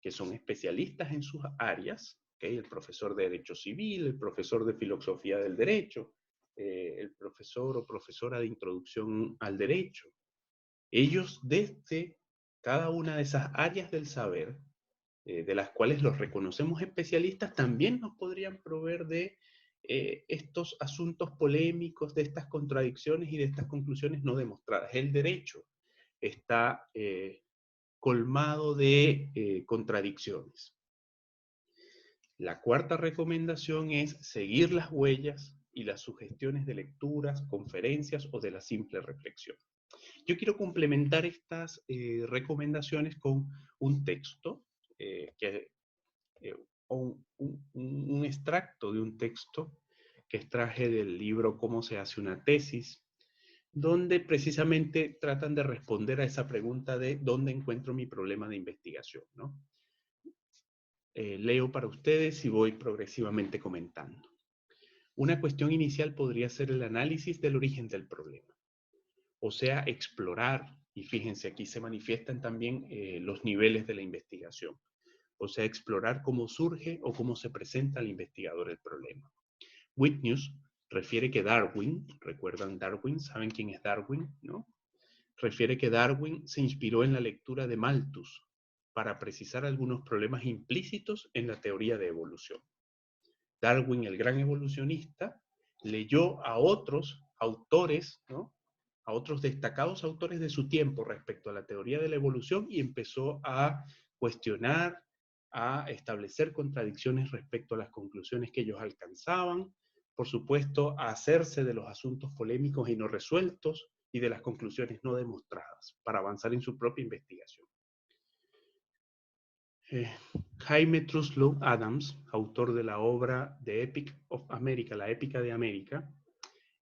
que son especialistas en sus áreas, ¿okay? El profesor de Derecho Civil, el profesor de Filosofía del Derecho, el profesor o profesora de Introducción al Derecho. Ellos desde cada una de esas áreas del saber, de las cuales los reconocemos especialistas, también nos podrían proveer de estos asuntos polémicos, de estas contradicciones y de estas conclusiones no demostradas. El derecho está colmado de contradicciones. La cuarta recomendación es seguir las huellas y las sugestiones de lecturas, conferencias o de la simple reflexión. Yo quiero complementar estas recomendaciones con un texto que extracto de un texto que extraje del libro Cómo se hace una tesis, donde precisamente tratan de responder a esa pregunta de dónde encuentro mi problema de investigación, ¿no? Leo para ustedes y voy progresivamente comentando. Una cuestión inicial podría ser el análisis del origen del problema, o sea, explorar, y fíjense, aquí se manifiestan también los niveles de la investigación, o sea, explorar cómo surge o cómo se presenta al investigador el problema. Whitnews refiere que Darwin, ¿recuerdan Darwin? ¿Saben quién es Darwin? ¿No? Refiere que Darwin se inspiró en la lectura de Malthus para precisar algunos problemas implícitos en la teoría de evolución. Darwin, el gran evolucionista, leyó a otros autores, ¿no? A otros destacados autores de su tiempo respecto a la teoría de la evolución y empezó a cuestionar, a establecer contradicciones respecto a las conclusiones que ellos alcanzaban, por supuesto, a hacerse de los asuntos polémicos y no resueltos y de las conclusiones no demostradas para avanzar en su propia investigación. Jaime Truslow Adams, autor de la obra The Epic of America, la Épica de América,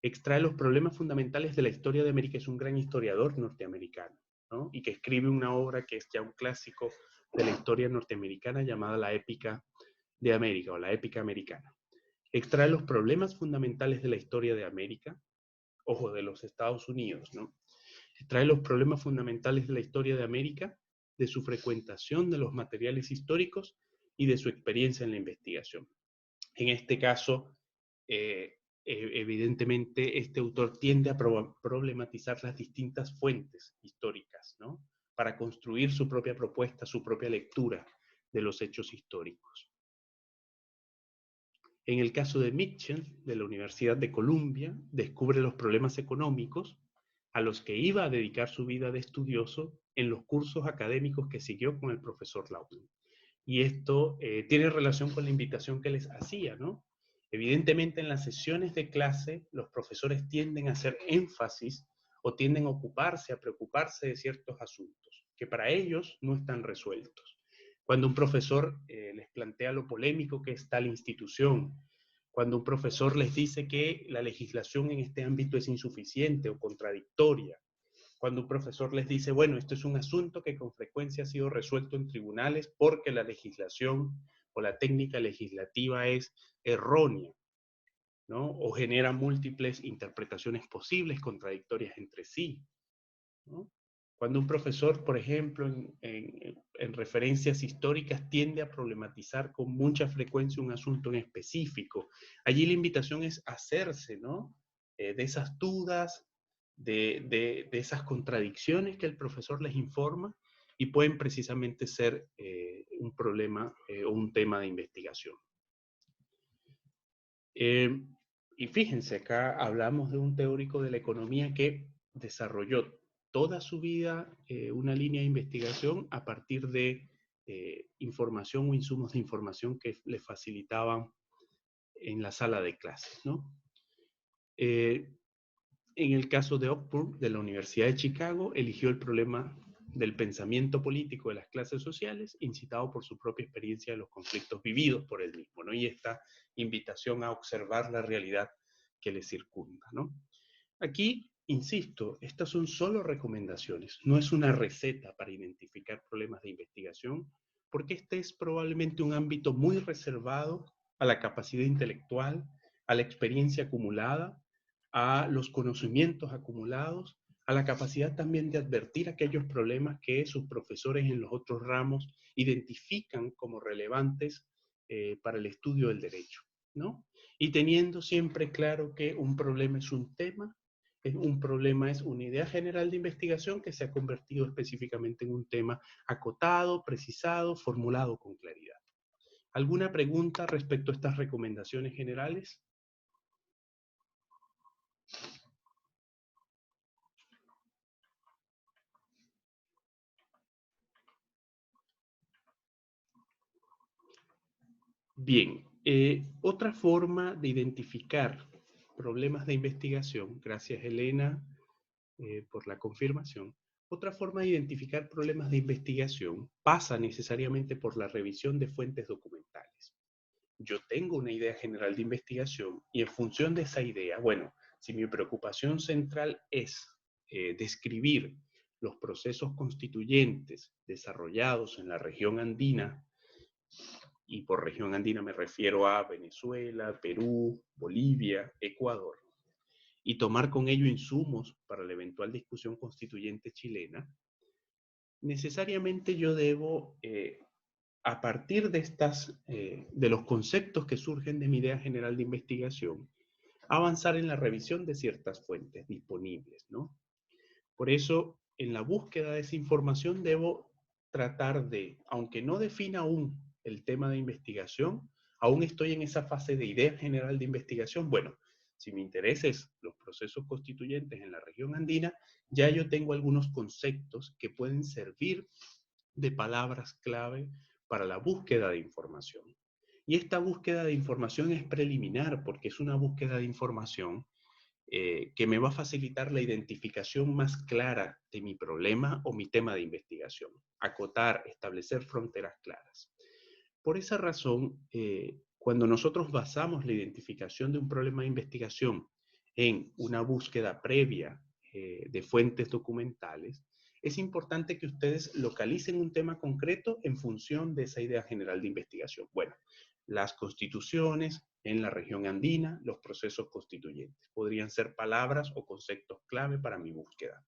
extrae los problemas fundamentales de la historia de América. Es un gran historiador norteamericano, ¿no? Y que escribe una obra que es ya un clásico de la historia norteamericana llamada la Épica de América o la Épica Americana. Extrae los problemas fundamentales de la historia de América, ojo, de los Estados Unidos, ¿no? Extrae los problemas fundamentales de la historia de América, de su frecuentación de los materiales históricos y de su experiencia en la investigación. En este caso, evidentemente, este autor tiende a problematizar las distintas fuentes históricas, ¿no? Para construir su propia propuesta, su propia lectura de los hechos históricos. En el caso de Mitchell, de la Universidad de Columbia, descubre los problemas económicos a los que iba a dedicar su vida de estudioso en los cursos académicos que siguió con el profesor Loveland. Y esto tiene relación con la invitación que les hacía, ¿no? Evidentemente en las sesiones de clase los profesores tienden a hacer énfasis o tienden a ocuparse, a preocuparse de ciertos asuntos que para ellos no están resueltos. Cuando un profesor les plantea lo polémico que es tal institución, cuando un profesor les dice que la legislación en este ámbito es insuficiente o contradictoria, cuando un profesor les dice, bueno, esto es un asunto que con frecuencia ha sido resuelto en tribunales porque la legislación o la técnica legislativa es errónea, ¿no? O genera múltiples interpretaciones posibles, contradictorias entre sí, ¿no? Cuando un profesor, por ejemplo, en referencias históricas tiende a problematizar con mucha frecuencia un asunto en específico, allí la invitación es hacerse, ¿no? De esas dudas, de esas contradicciones que el profesor les informa y pueden precisamente ser un problema o un tema de investigación. Y fíjense, acá hablamos de un teórico de la economía que desarrolló toda su vida una línea de investigación a partir de información o insumos de información que le facilitaban en la sala de clases, ¿no? En el caso de Oxford, de la Universidad de Chicago, eligió el problema del pensamiento político de las clases sociales, incitado por su propia experiencia de los conflictos vividos por él mismo, ¿no? Y esta invitación a observar la realidad que le circunda, ¿no? Aquí, insisto, estas son solo recomendaciones, no es una receta para identificar problemas de investigación, porque este es probablemente un ámbito muy reservado a la capacidad intelectual, a la experiencia acumulada, a los conocimientos acumulados, a la capacidad también de advertir aquellos problemas que sus profesores en los otros ramos identifican como relevantes para el estudio del derecho, ¿no? Y teniendo siempre claro que un problema es un tema, un problema es una idea general de investigación que se ha convertido específicamente en un tema acotado, precisado, formulado con claridad. ¿Alguna pregunta respecto a estas recomendaciones generales? Bien, otra forma de identificar problemas de investigación, gracias Elena por la confirmación, otra forma de identificar problemas de investigación pasa necesariamente por la revisión de fuentes documentales. yo tengo una idea general de investigación y en función de esa idea, bueno, si mi preocupación central es describir los procesos constituyentes desarrollados en la región andina, y por región andina me refiero a Venezuela, Perú, Bolivia, Ecuador, y tomar con ello insumos para la eventual discusión constituyente chilena, necesariamente yo debo, a partir de los conceptos que surgen de mi idea general de investigación, avanzar en la revisión de ciertas fuentes disponibles, ¿no? Por eso, en la búsqueda de esa información debo tratar de, aunque no defina aún el tema de investigación, aún estoy en esa fase de idea general de investigación. Bueno, si mi interés es los procesos constituyentes en la región andina, ya yo tengo algunos conceptos que pueden servir de palabras clave para la búsqueda de información. Y esta búsqueda de información es preliminar porque es una búsqueda de información que me va a facilitar la identificación más clara de mi problema o mi tema de investigación. Acotar, establecer fronteras claras. Por esa razón, cuando nosotros basamos la identificación de un problema de investigación en una búsqueda previa de fuentes documentales, es importante que ustedes localicen un tema concreto en función de esa idea general de investigación. Bueno, las constituciones en la región andina, los procesos constituyentes. Podrían ser palabras o conceptos clave para mi búsqueda.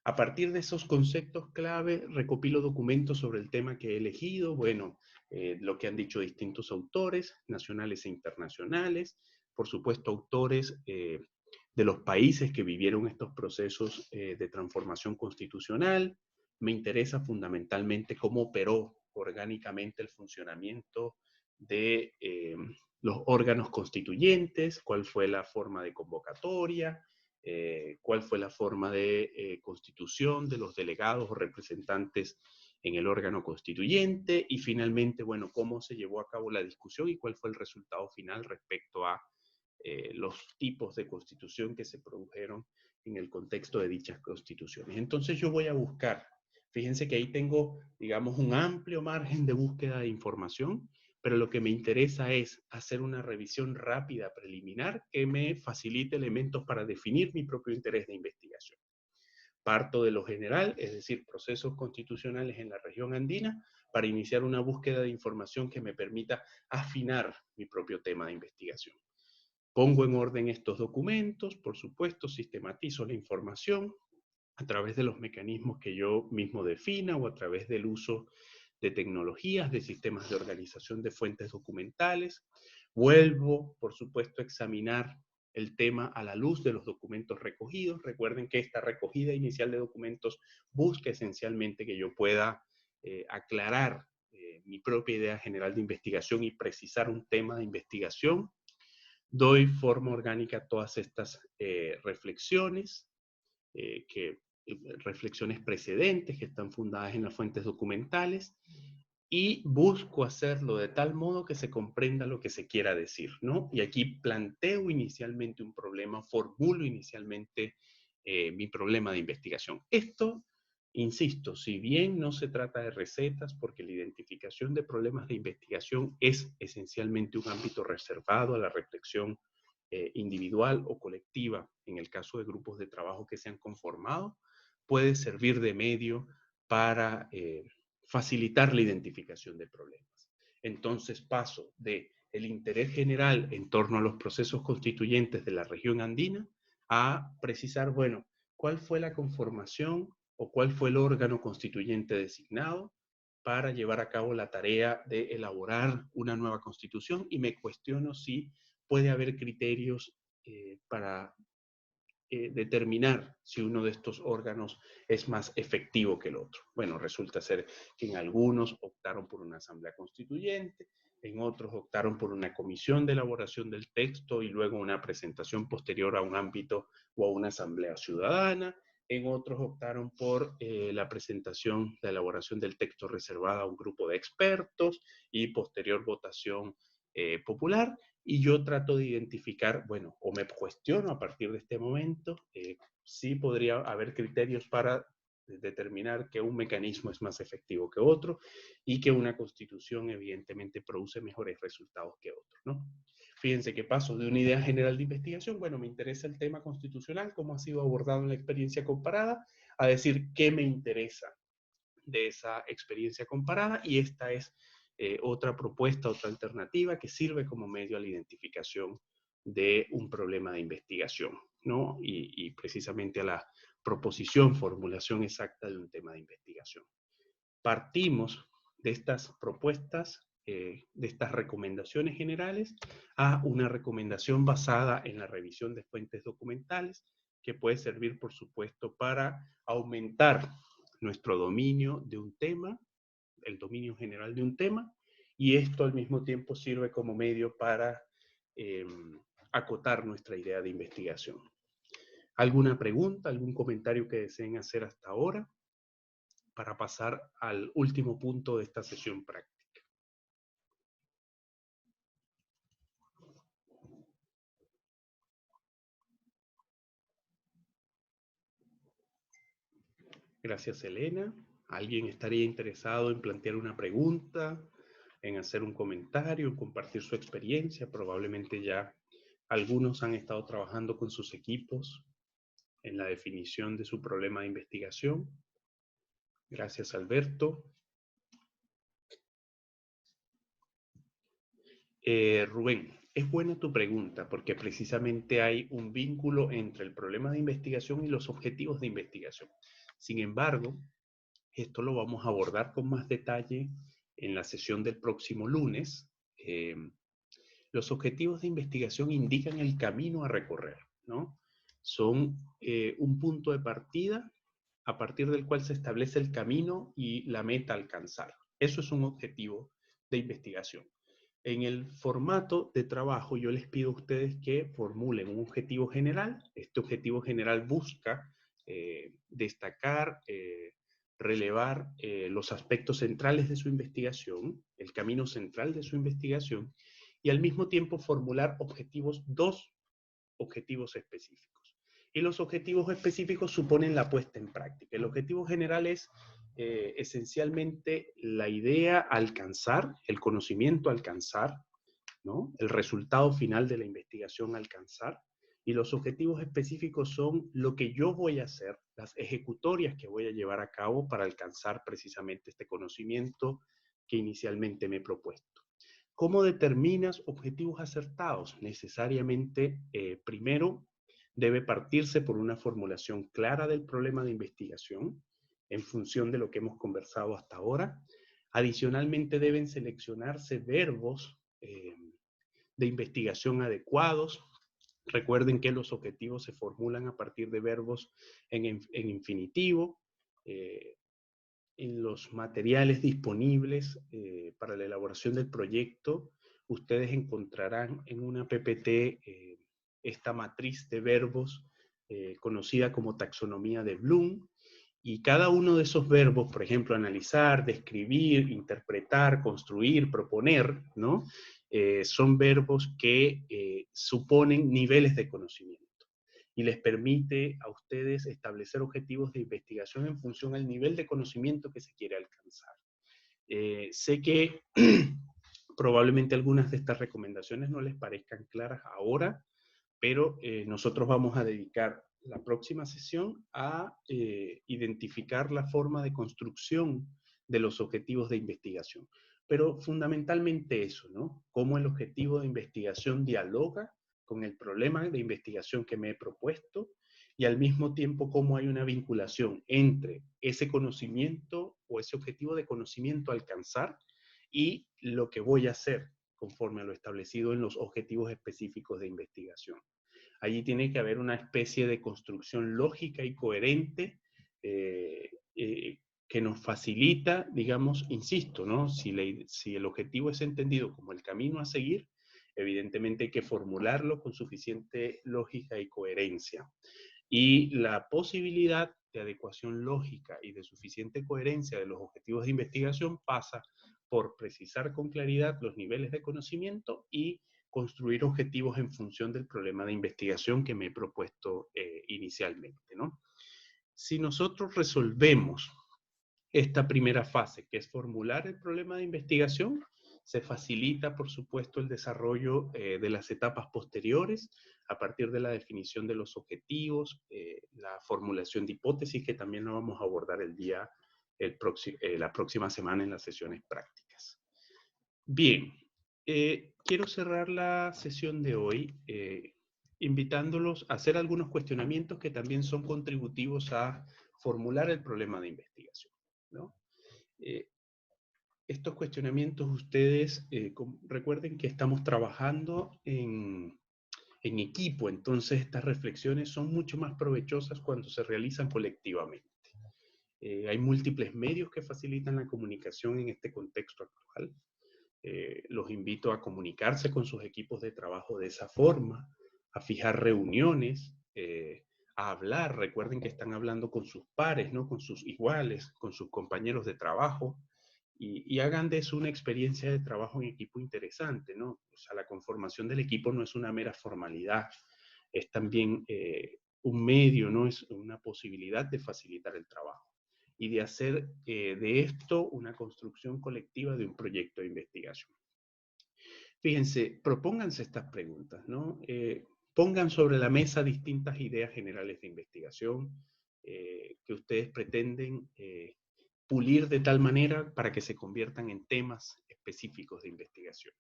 A partir de esos conceptos clave, recopilo documentos sobre el tema que he elegido, bueno, lo que han dicho distintos autores, nacionales e internacionales, por supuesto autores de los países que vivieron estos procesos de transformación constitucional. Me interesa fundamentalmente cómo operó orgánicamente el funcionamiento de los órganos constituyentes, cuál fue la forma de convocatoria, cuál fue la forma de constitución de los delegados o representantes en el órgano constituyente y finalmente, bueno, cómo se llevó a cabo la discusión y cuál fue el resultado final respecto a los tipos de constitución que se produjeron en el contexto de dichas constituciones. Entonces yo voy a buscar, fíjense que ahí tengo, digamos, un amplio margen de búsqueda de información, pero lo que me interesa es hacer una revisión rápida, preliminar, que me facilite elementos para definir mi propio interés de investigación. Parto de lo general, es decir, procesos constitucionales en la región andina, para iniciar una búsqueda de información que me permita afinar mi propio tema de investigación. Pongo en orden estos documentos, por supuesto, sistematizo la información a través de los mecanismos que yo mismo defina o a través del uso de tecnologías, de sistemas de organización de fuentes documentales. Vuelvo, por supuesto, a examinar el tema a la luz de los documentos recogidos. Recuerden que esta recogida inicial de documentos busca esencialmente que yo pueda aclarar mi propia idea general de investigación y precisar un tema de investigación. Doy forma orgánica a todas estas reflexiones, reflexiones precedentes que están fundadas en las fuentes documentales y busco hacerlo de tal modo que se comprenda lo que se quiera decir, ¿no? Y aquí planteo inicialmente un problema, formulo inicialmente mi problema de investigación. Esto, insisto, si bien no se trata de recetas, porque la identificación de problemas de investigación es esencialmente un ámbito reservado a la reflexión individual o colectiva, en el caso de grupos de trabajo que se han conformado, puede servir de medio para facilitar la identificación de problemas. Entonces paso de el interés general en torno a los procesos constituyentes de la región andina a precisar, bueno, cuál fue la conformación o cuál fue el órgano constituyente designado para llevar a cabo la tarea de elaborar una nueva constitución y me cuestiono si puede haber criterios para determinar si uno de estos órganos es más efectivo que el otro. Bueno, resulta ser que en algunos optaron por una asamblea constituyente, en otros optaron por una comisión de elaboración del texto y luego una presentación posterior a un ámbito o a una asamblea ciudadana, en otros optaron por la presentación, la elaboración del texto reservada a un grupo de expertos y posterior votación popular, y yo trato de identificar, bueno, o me cuestiono a partir de este momento, si podría haber criterios para determinar que un mecanismo es más efectivo que otro y que una constitución evidentemente produce mejores resultados que otros, ¿no? Fíjense que paso de una idea general de investigación, bueno, me interesa el tema constitucional, cómo ha sido abordado en la experiencia comparada, a decir qué me interesa de esa experiencia comparada, y esta es otra propuesta, otra alternativa que sirve como medio a la identificación de un problema de investigación, ¿no? Y precisamente a la proposición, formulación exacta de un tema de investigación. Partimos de estas propuestas, de estas recomendaciones generales, a una recomendación basada en la revisión de fuentes documentales, que puede servir, por supuesto, para aumentar nuestro dominio de un tema, el dominio general de un tema, y esto al mismo tiempo sirve como medio para eh, acotar nuestra idea de investigación. ¿Alguna pregunta, algún comentario que deseen hacer hasta ahora para pasar al último punto de esta sesión práctica? Gracias, Elena. ¿Alguien estaría interesado en plantear una pregunta, en hacer un comentario, en compartir su experiencia? Probablemente ya algunos han estado trabajando con sus equipos en la definición de su problema de investigación. Gracias, Alberto. Rubén, es buena tu pregunta porque precisamente hay un vínculo entre el problema de investigación y los objetivos de investigación. Sin embargo, esto lo vamos a abordar con más detalle en la sesión del próximo lunes. Los objetivos de investigación indican el camino a recorrer, ¿no? Son un punto de partida a partir del cual se establece el camino y la meta a alcanzar. Eso es un objetivo de investigación. En el formato de trabajo yo les pido a ustedes que formulen un objetivo general. Este objetivo general busca destacar, relevar los aspectos centrales de su investigación, el camino central de su investigación, y al mismo tiempo formular dos objetivos específicos. Y los objetivos específicos suponen la puesta en práctica. El objetivo general es esencialmente la idea a alcanzar, el conocimiento a alcanzar, ¿no? El resultado final de la investigación a alcanzar. Y los objetivos específicos son lo que yo voy a hacer, las ejecutorias que voy a llevar a cabo para alcanzar precisamente este conocimiento que inicialmente me he propuesto. ¿Cómo determinas objetivos acertados? Necesariamente, primero, debe partirse por una formulación clara del problema de investigación en función de lo que hemos conversado hasta ahora. Adicionalmente, deben seleccionarse verbos de investigación adecuados. Recuerden que los objetivos se formulan a partir de verbos en infinitivo. En los materiales disponibles para la elaboración del proyecto, ustedes encontrarán en una PPT esta matriz de verbos conocida como taxonomía de Bloom, y cada uno de esos verbos, por ejemplo, analizar, describir, interpretar, construir, proponer, ¿no? Son verbos que suponen niveles de conocimiento y les permite a ustedes establecer objetivos de investigación en función al nivel de conocimiento que se quiere alcanzar. Sé que probablemente algunas de estas recomendaciones no les parezcan claras ahora, pero nosotros vamos a dedicar la próxima sesión a identificar la forma de construcción de los objetivos de investigación. Pero fundamentalmente eso, ¿no? Cómo el objetivo de investigación dialoga con el problema de investigación que me he propuesto, y al mismo tiempo cómo hay una vinculación entre ese conocimiento o ese objetivo de conocimiento a alcanzar y lo que voy a hacer conforme a lo establecido en los objetivos específicos de investigación. Allí tiene que haber una especie de construcción lógica y coherente que nos facilita, digamos, insisto, ¿no? Si el objetivo es entendido como el camino a seguir, evidentemente hay que formularlo con suficiente lógica y coherencia. Y la posibilidad de adecuación lógica y de suficiente coherencia de los objetivos de investigación pasa por precisar con claridad los niveles de conocimiento y construir objetivos en función del problema de investigación que me he propuesto inicialmente, ¿no? si nosotros resolvemos esta primera fase, que es formular el problema de investigación, se facilita, por supuesto, el desarrollo de las etapas posteriores a partir de la definición de los objetivos, la formulación de hipótesis, que también lo vamos a abordar la próxima semana en las sesiones prácticas. Bien, quiero cerrar la sesión de hoy invitándolos a hacer algunos cuestionamientos que también son contributivos a formular el problema de investigación, ¿no? Estos cuestionamientos ustedes recuerden que estamos trabajando en equipo, entonces estas reflexiones son mucho más provechosas cuando se realizan colectivamente. Hay múltiples medios que facilitan la comunicación en este contexto actual. Los invito a comunicarse con sus equipos de trabajo de esa forma, a fijar reuniones, a hablar. Recuerden que están hablando con sus pares, ¿no? Con sus iguales, con sus compañeros de trabajo, y hagan de eso una experiencia de trabajo en equipo interesante, ¿no? O sea, la conformación del equipo no es una mera formalidad, es también un medio, ¿no? Es una posibilidad de facilitar el trabajo y de hacer de esto una construcción colectiva de un proyecto de investigación. Fíjense, propónganse estas preguntas, ¿no? Pongan sobre la mesa distintas ideas generales de investigación que ustedes pretenden pulir de tal manera para que se conviertan en temas específicos de investigación.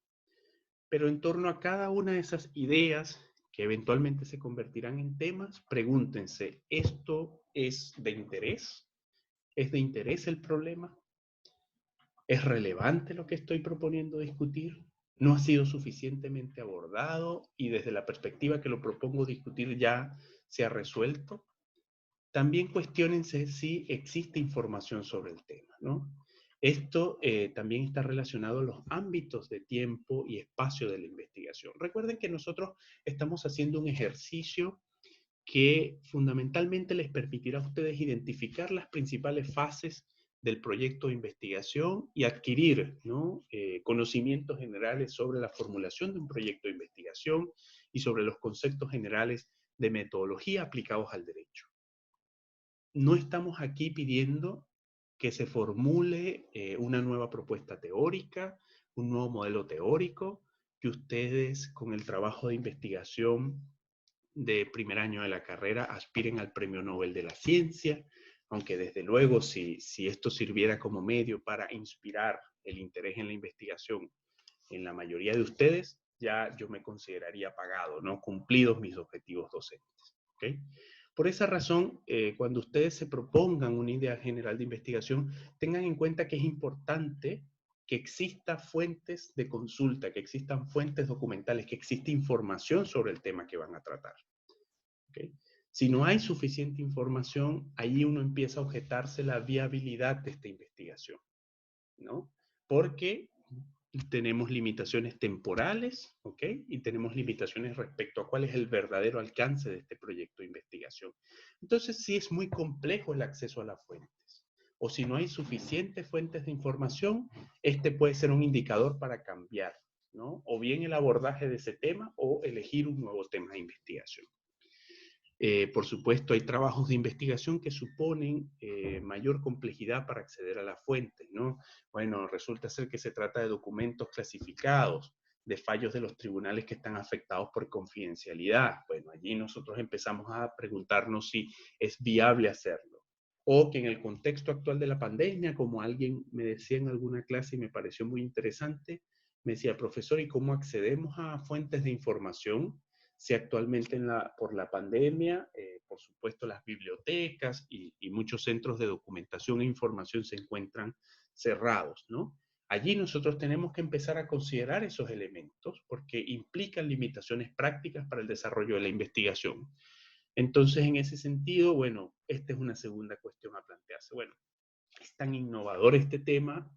Pero en torno a cada una de esas ideas que eventualmente se convertirán en temas, pregúntense, ¿esto es de interés? ¿Es de interés el problema? ¿Es relevante lo que estoy proponiendo discutir? ¿No ha sido suficientemente abordado y desde la perspectiva que lo propongo discutir ya se ha resuelto? También cuestiónense si existe información sobre el tema, ¿no? Esto también está relacionado a los ámbitos de tiempo y espacio de la investigación. Recuerden que nosotros estamos haciendo un ejercicio que fundamentalmente les permitirá a ustedes identificar las principales fases del proyecto de investigación y adquirir, ¿no? Conocimientos generales sobre la formulación de un proyecto de investigación y sobre los conceptos generales de metodología aplicados al derecho. No estamos aquí pidiendo que se formule una nueva propuesta teórica, un nuevo modelo teórico, que ustedes con el trabajo de investigación de primer año de la carrera aspiren al Premio Nobel de la Ciencia, aunque desde luego si esto sirviera como medio para inspirar el interés en la investigación en la mayoría de ustedes, ya yo me consideraría pagado, ¿no? Cumplidos mis objetivos docentes. ¿Okay? Por esa razón, cuando ustedes se propongan una idea general de investigación, tengan en cuenta que es importante que existan fuentes de consulta, que existan fuentes documentales, que exista información sobre el tema que van a tratar. ¿Okay? Si no hay suficiente información, ahí uno empieza a objetarse la viabilidad de esta investigación, ¿no? Porque tenemos limitaciones temporales, ¿ok? Y tenemos limitaciones respecto a cuál es el verdadero alcance de este proyecto de investigación. Entonces, sí es muy complejo el acceso a las fuentes. O si no hay suficientes fuentes de información, este puede ser un indicador para cambiar, ¿no? O bien el abordaje de ese tema o elegir un nuevo tema de investigación. Por supuesto, hay trabajos de investigación que suponen mayor complejidad para acceder a las fuentes, ¿no? Bueno, resulta ser que se trata de documentos clasificados, de fallos de los tribunales que están afectados por confidencialidad. Bueno, allí nosotros empezamos a preguntarnos si es viable hacerlo. O que en el contexto actual de la pandemia, como alguien me decía en alguna clase y me pareció muy interesante, me decía, profesor, ¿y cómo accedemos a fuentes de información? Si actualmente por la pandemia, por supuesto, las bibliotecas y muchos centros de documentación e información se encuentran cerrados, ¿no? Allí nosotros tenemos que empezar a considerar esos elementos porque implican limitaciones prácticas para el desarrollo de la investigación. Entonces, en ese sentido, bueno, esta es una segunda cuestión a plantearse. Bueno, es tan innovador este tema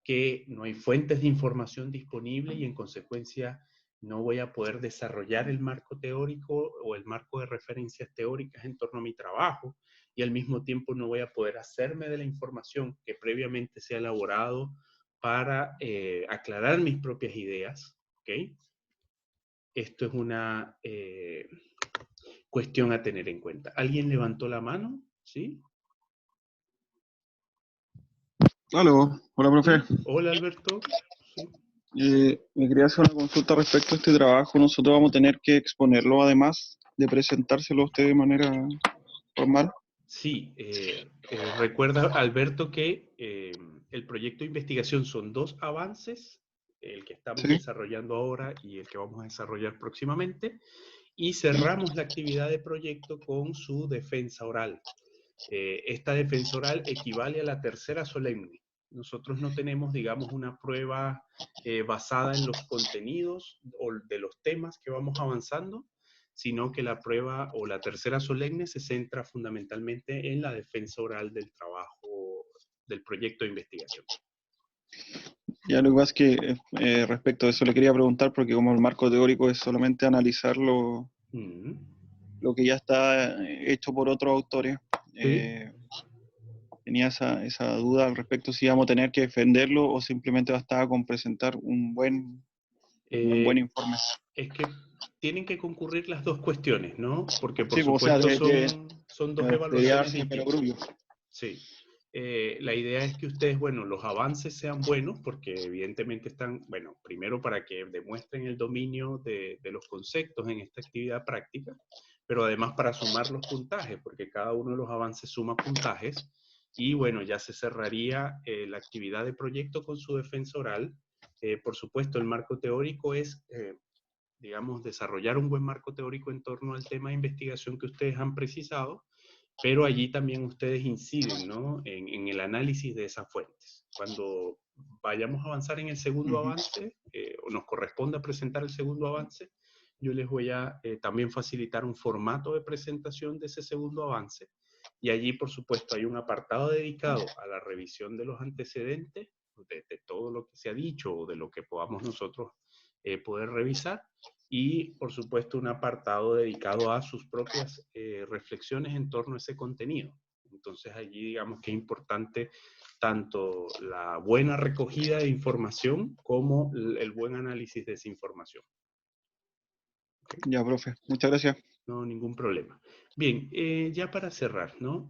que no hay fuentes de información disponibles y en consecuencia no voy a poder desarrollar el marco teórico o el marco de referencias teóricas en torno a mi trabajo y al mismo tiempo no voy a poder hacerme de la información que previamente se ha elaborado para aclarar mis propias ideas. ¿Okay? Esto es una cuestión a tener en cuenta. ¿Alguien levantó la mano? ¿Sí? Aló, hola profe. ¿Sí? Hola, Alberto. Sí. Me quería hacer una consulta respecto a este trabajo. Nosotros vamos a tener que exponerlo además de presentárselo a usted de manera formal. Sí, recuerda, Alberto, que el proyecto de investigación son 2 avances, el que estamos Sí, desarrollando ahora y el que vamos a desarrollar próximamente, y cerramos la actividad de proyecto con su defensa oral. Esta defensa oral equivale a la tercera solemne. Nosotros no tenemos, digamos, una prueba basada en los contenidos o de los temas que vamos avanzando, sino que la prueba o la tercera solemne se centra fundamentalmente en la defensa oral del trabajo del proyecto de investigación. ya lo que pasa es que respecto a eso le quería preguntar, porque como el marco teórico es solamente analizar lo que ya está hecho por otros autores, ¿Sí? tenía esa duda al respecto si íbamos a tener que defenderlo o simplemente bastaba con presentar un buen Eh, informe. es que tienen que concurrir las dos cuestiones, ¿no? Porque por Sí, pues, o sea, supuesto son dos debería evaluaciones darse distintas. perogrullo. Sí. La idea es que ustedes, bueno, los avances sean buenos, porque evidentemente están, bueno, primero para que demuestren el dominio de los conceptos en esta actividad práctica, pero además para sumar los puntajes, porque cada uno de los avances suma puntajes, y bueno, ya se cerraría la actividad de proyecto con su defensa oral. Por supuesto, el marco teórico es, digamos, desarrollar un buen marco teórico en torno al tema de investigación que ustedes han precisado, pero allí también ustedes inciden, ¿no? En el análisis de esas fuentes. Cuando vayamos a avanzar en el segundo Ujú. avance, o nos corresponda presentar el segundo avance, yo les voy a también facilitar un formato de presentación de ese segundo avance, y allí, por supuesto, hay un apartado dedicado a la revisión de los antecedentes, de todo lo que se ha dicho o de lo que podamos nosotros poder revisar, y por supuesto un apartado dedicado a sus propias reflexiones en torno a ese contenido. Entonces allí digamos que es importante tanto la buena recogida de información como el buen análisis de esa información. ¿Okay? Ya, profe, muchas gracias. No, ningún problema. Bien, ya para cerrar, ¿no?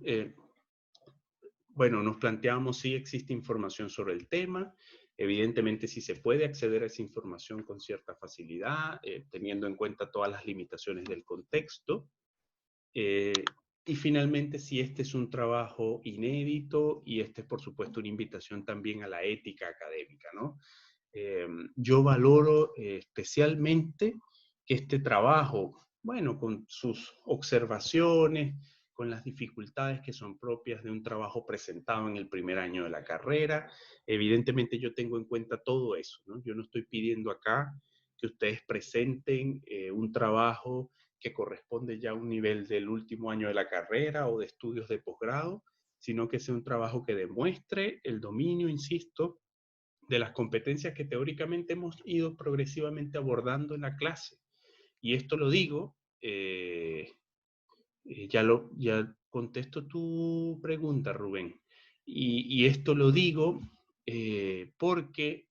Bueno, nos planteamos si existe información sobre el tema, evidentemente si se puede acceder a esa información con cierta facilidad, teniendo en cuenta todas las limitaciones del contexto, y finalmente si este es un trabajo inédito y este es por supuesto una invitación también a la ética académica, ¿no? Yo valoro especialmente que este trabajo, bueno, con sus observaciones, con las dificultades que son propias de un trabajo presentado en el primer año de la carrera, evidentemente yo tengo en cuenta todo eso, ¿no? Yo no estoy pidiendo acá que ustedes presenten un trabajo que corresponde ya a un nivel del último año de la carrera o de estudios de posgrado, sino que sea un trabajo que demuestre el dominio, insisto, de las competencias que teóricamente hemos ido progresivamente abordando en la clase. Y esto lo digo, ya contesto tu pregunta, Rubén. Y esto lo digo porque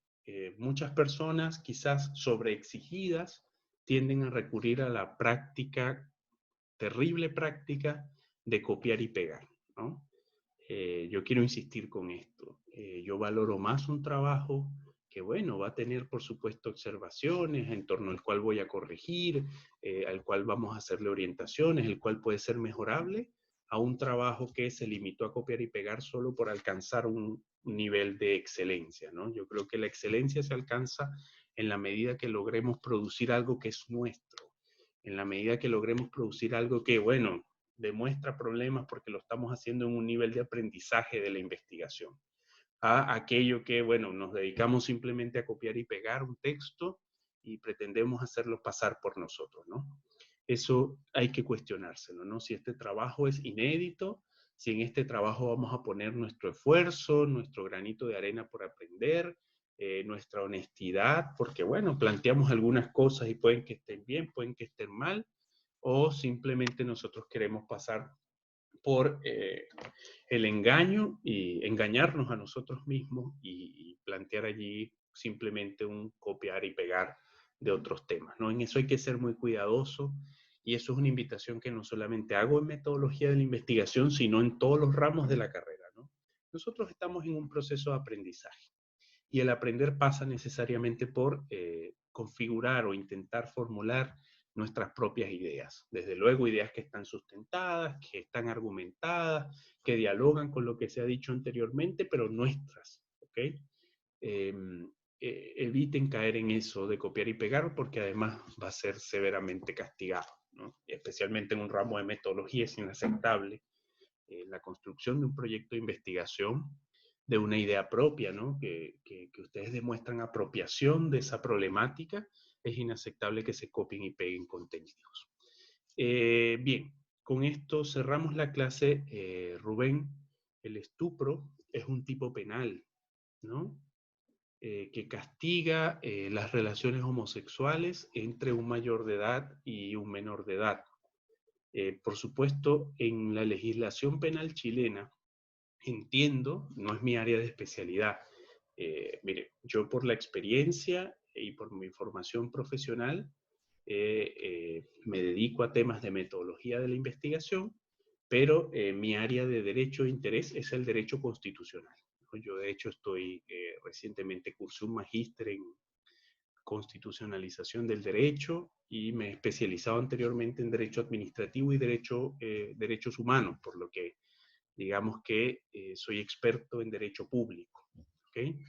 muchas personas, quizás sobreexigidas, tienden a recurrir a la práctica, terrible práctica, de copiar y pegar, ¿no? Yo quiero insistir con esto. Yo valoro más un trabajo que, bueno, va a tener, por supuesto, observaciones en torno al cual voy a corregir, al cual vamos a hacerle orientaciones, el cual puede ser mejorable, a un trabajo que se limitó a copiar y pegar solo por alcanzar un nivel de excelencia, ¿no? Yo creo que la excelencia se alcanza en la medida que logremos producir algo que es nuestro, en la medida que logremos producir algo que, bueno, demuestra problemas porque lo estamos haciendo en un nivel de aprendizaje de la investigación, a aquello que, bueno, nos dedicamos simplemente a copiar y pegar un texto y pretendemos hacerlo pasar por nosotros, ¿no? Eso hay que cuestionárselo, ¿no? Si este trabajo es inédito, si en este trabajo vamos a poner nuestro esfuerzo, nuestro granito de arena por aprender, nuestra honestidad, porque bueno, planteamos algunas cosas y pueden que estén bien, pueden que estén mal, o simplemente nosotros queremos pasar por el engaño y engañarnos a nosotros mismos y plantear allí simplemente un copiar y pegar de otros temas, ¿no? En eso hay que ser muy cuidadoso Y eso es una invitación que no solamente hago en metodología de la investigación, sino en todos los ramos de la carrera, ¿no? Nosotros estamos en un proceso de aprendizaje. Y el aprender pasa necesariamente por configurar o intentar formular nuestras propias ideas. Desde luego, ideas que están sustentadas, que están argumentadas, que dialogan con lo que se ha dicho anteriormente, pero nuestras, ¿ok? Eviten caer en eso de copiar y pegar, porque además va a ser severamente castigado, ¿no? Y especialmente en un ramo de metodología es inaceptable la construcción de un proyecto de investigación de una idea propia, ¿no? Que ustedes demuestran apropiación de esa problemática, es inaceptable que se copien y peguen contenidos. Bien, con esto cerramos la clase. Rubén, el estupro es un tipo penal, ¿no? Que castiga las relaciones homosexuales entre un mayor de edad y un menor de edad. Por supuesto, en la legislación penal chilena, entiendo, no es mi área de especialidad. Mire, yo por la experiencia y por mi formación profesional me dedico a temas de metodología de la investigación, pero mi área de derecho de interés es el derecho constitucional. Yo de hecho recientemente cursé un magíster en constitucionalización del derecho y me he especializado anteriormente en derecho administrativo y derechos humanos, por lo que digamos que soy experto en derecho público, ¿okay?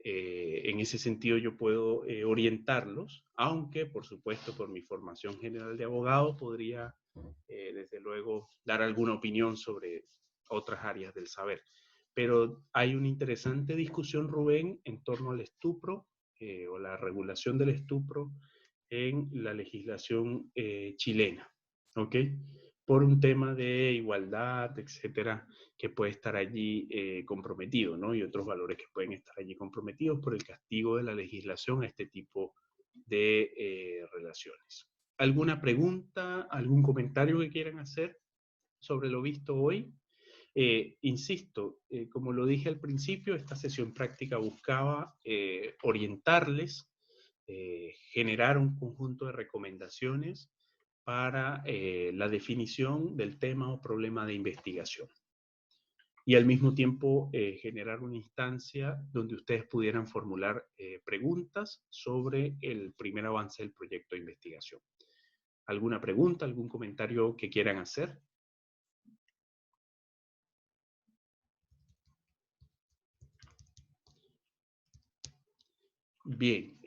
En ese sentido yo puedo orientarlos, aunque por supuesto por mi formación general de abogado podría desde luego dar alguna opinión sobre otras áreas del saber. Pero hay una interesante discusión, Rubén, en torno al estupro o la regulación del estupro en la legislación chilena, ¿ok? Por un tema de igualdad, etcétera, que puede estar allí comprometido, ¿no? Y otros valores que pueden estar allí comprometidos por el castigo de la legislación a este tipo de relaciones. ¿Alguna pregunta, algún comentario que quieran hacer sobre lo visto hoy? Insisto, como lo dije al principio, esta sesión práctica buscaba orientarles, generar un conjunto de recomendaciones para la definición del tema o problema de investigación. Y al mismo tiempo generar una instancia donde ustedes pudieran formular preguntas sobre el primer avance del proyecto de investigación. ¿Alguna pregunta, algún comentario que quieran hacer? Bien,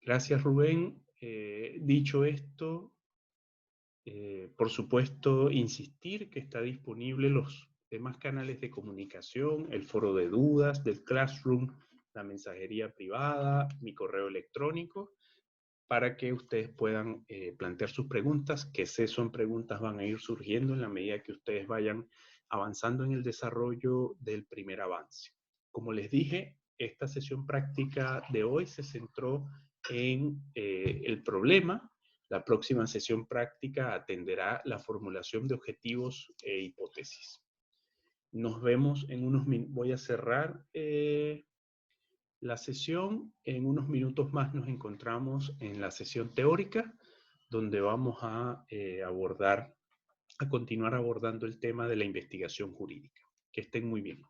gracias Rubén. Dicho esto, por supuesto, insistir que está disponible los demás canales de comunicación, el foro de dudas del Classroom, la mensajería privada, mi correo electrónico, para que ustedes puedan plantear sus preguntas, que sé son preguntas van a ir surgiendo en la medida que ustedes vayan avanzando en el desarrollo del primer avance. Como les dije, esta sesión práctica de hoy se centró en el problema. La próxima sesión práctica atenderá la formulación de objetivos e hipótesis. Nos vemos en unos minutos. Voy a cerrar la sesión. En unos minutos más nos encontramos en la sesión teórica, donde vamos a continuar abordando el tema de la investigación jurídica. Que estén muy bien.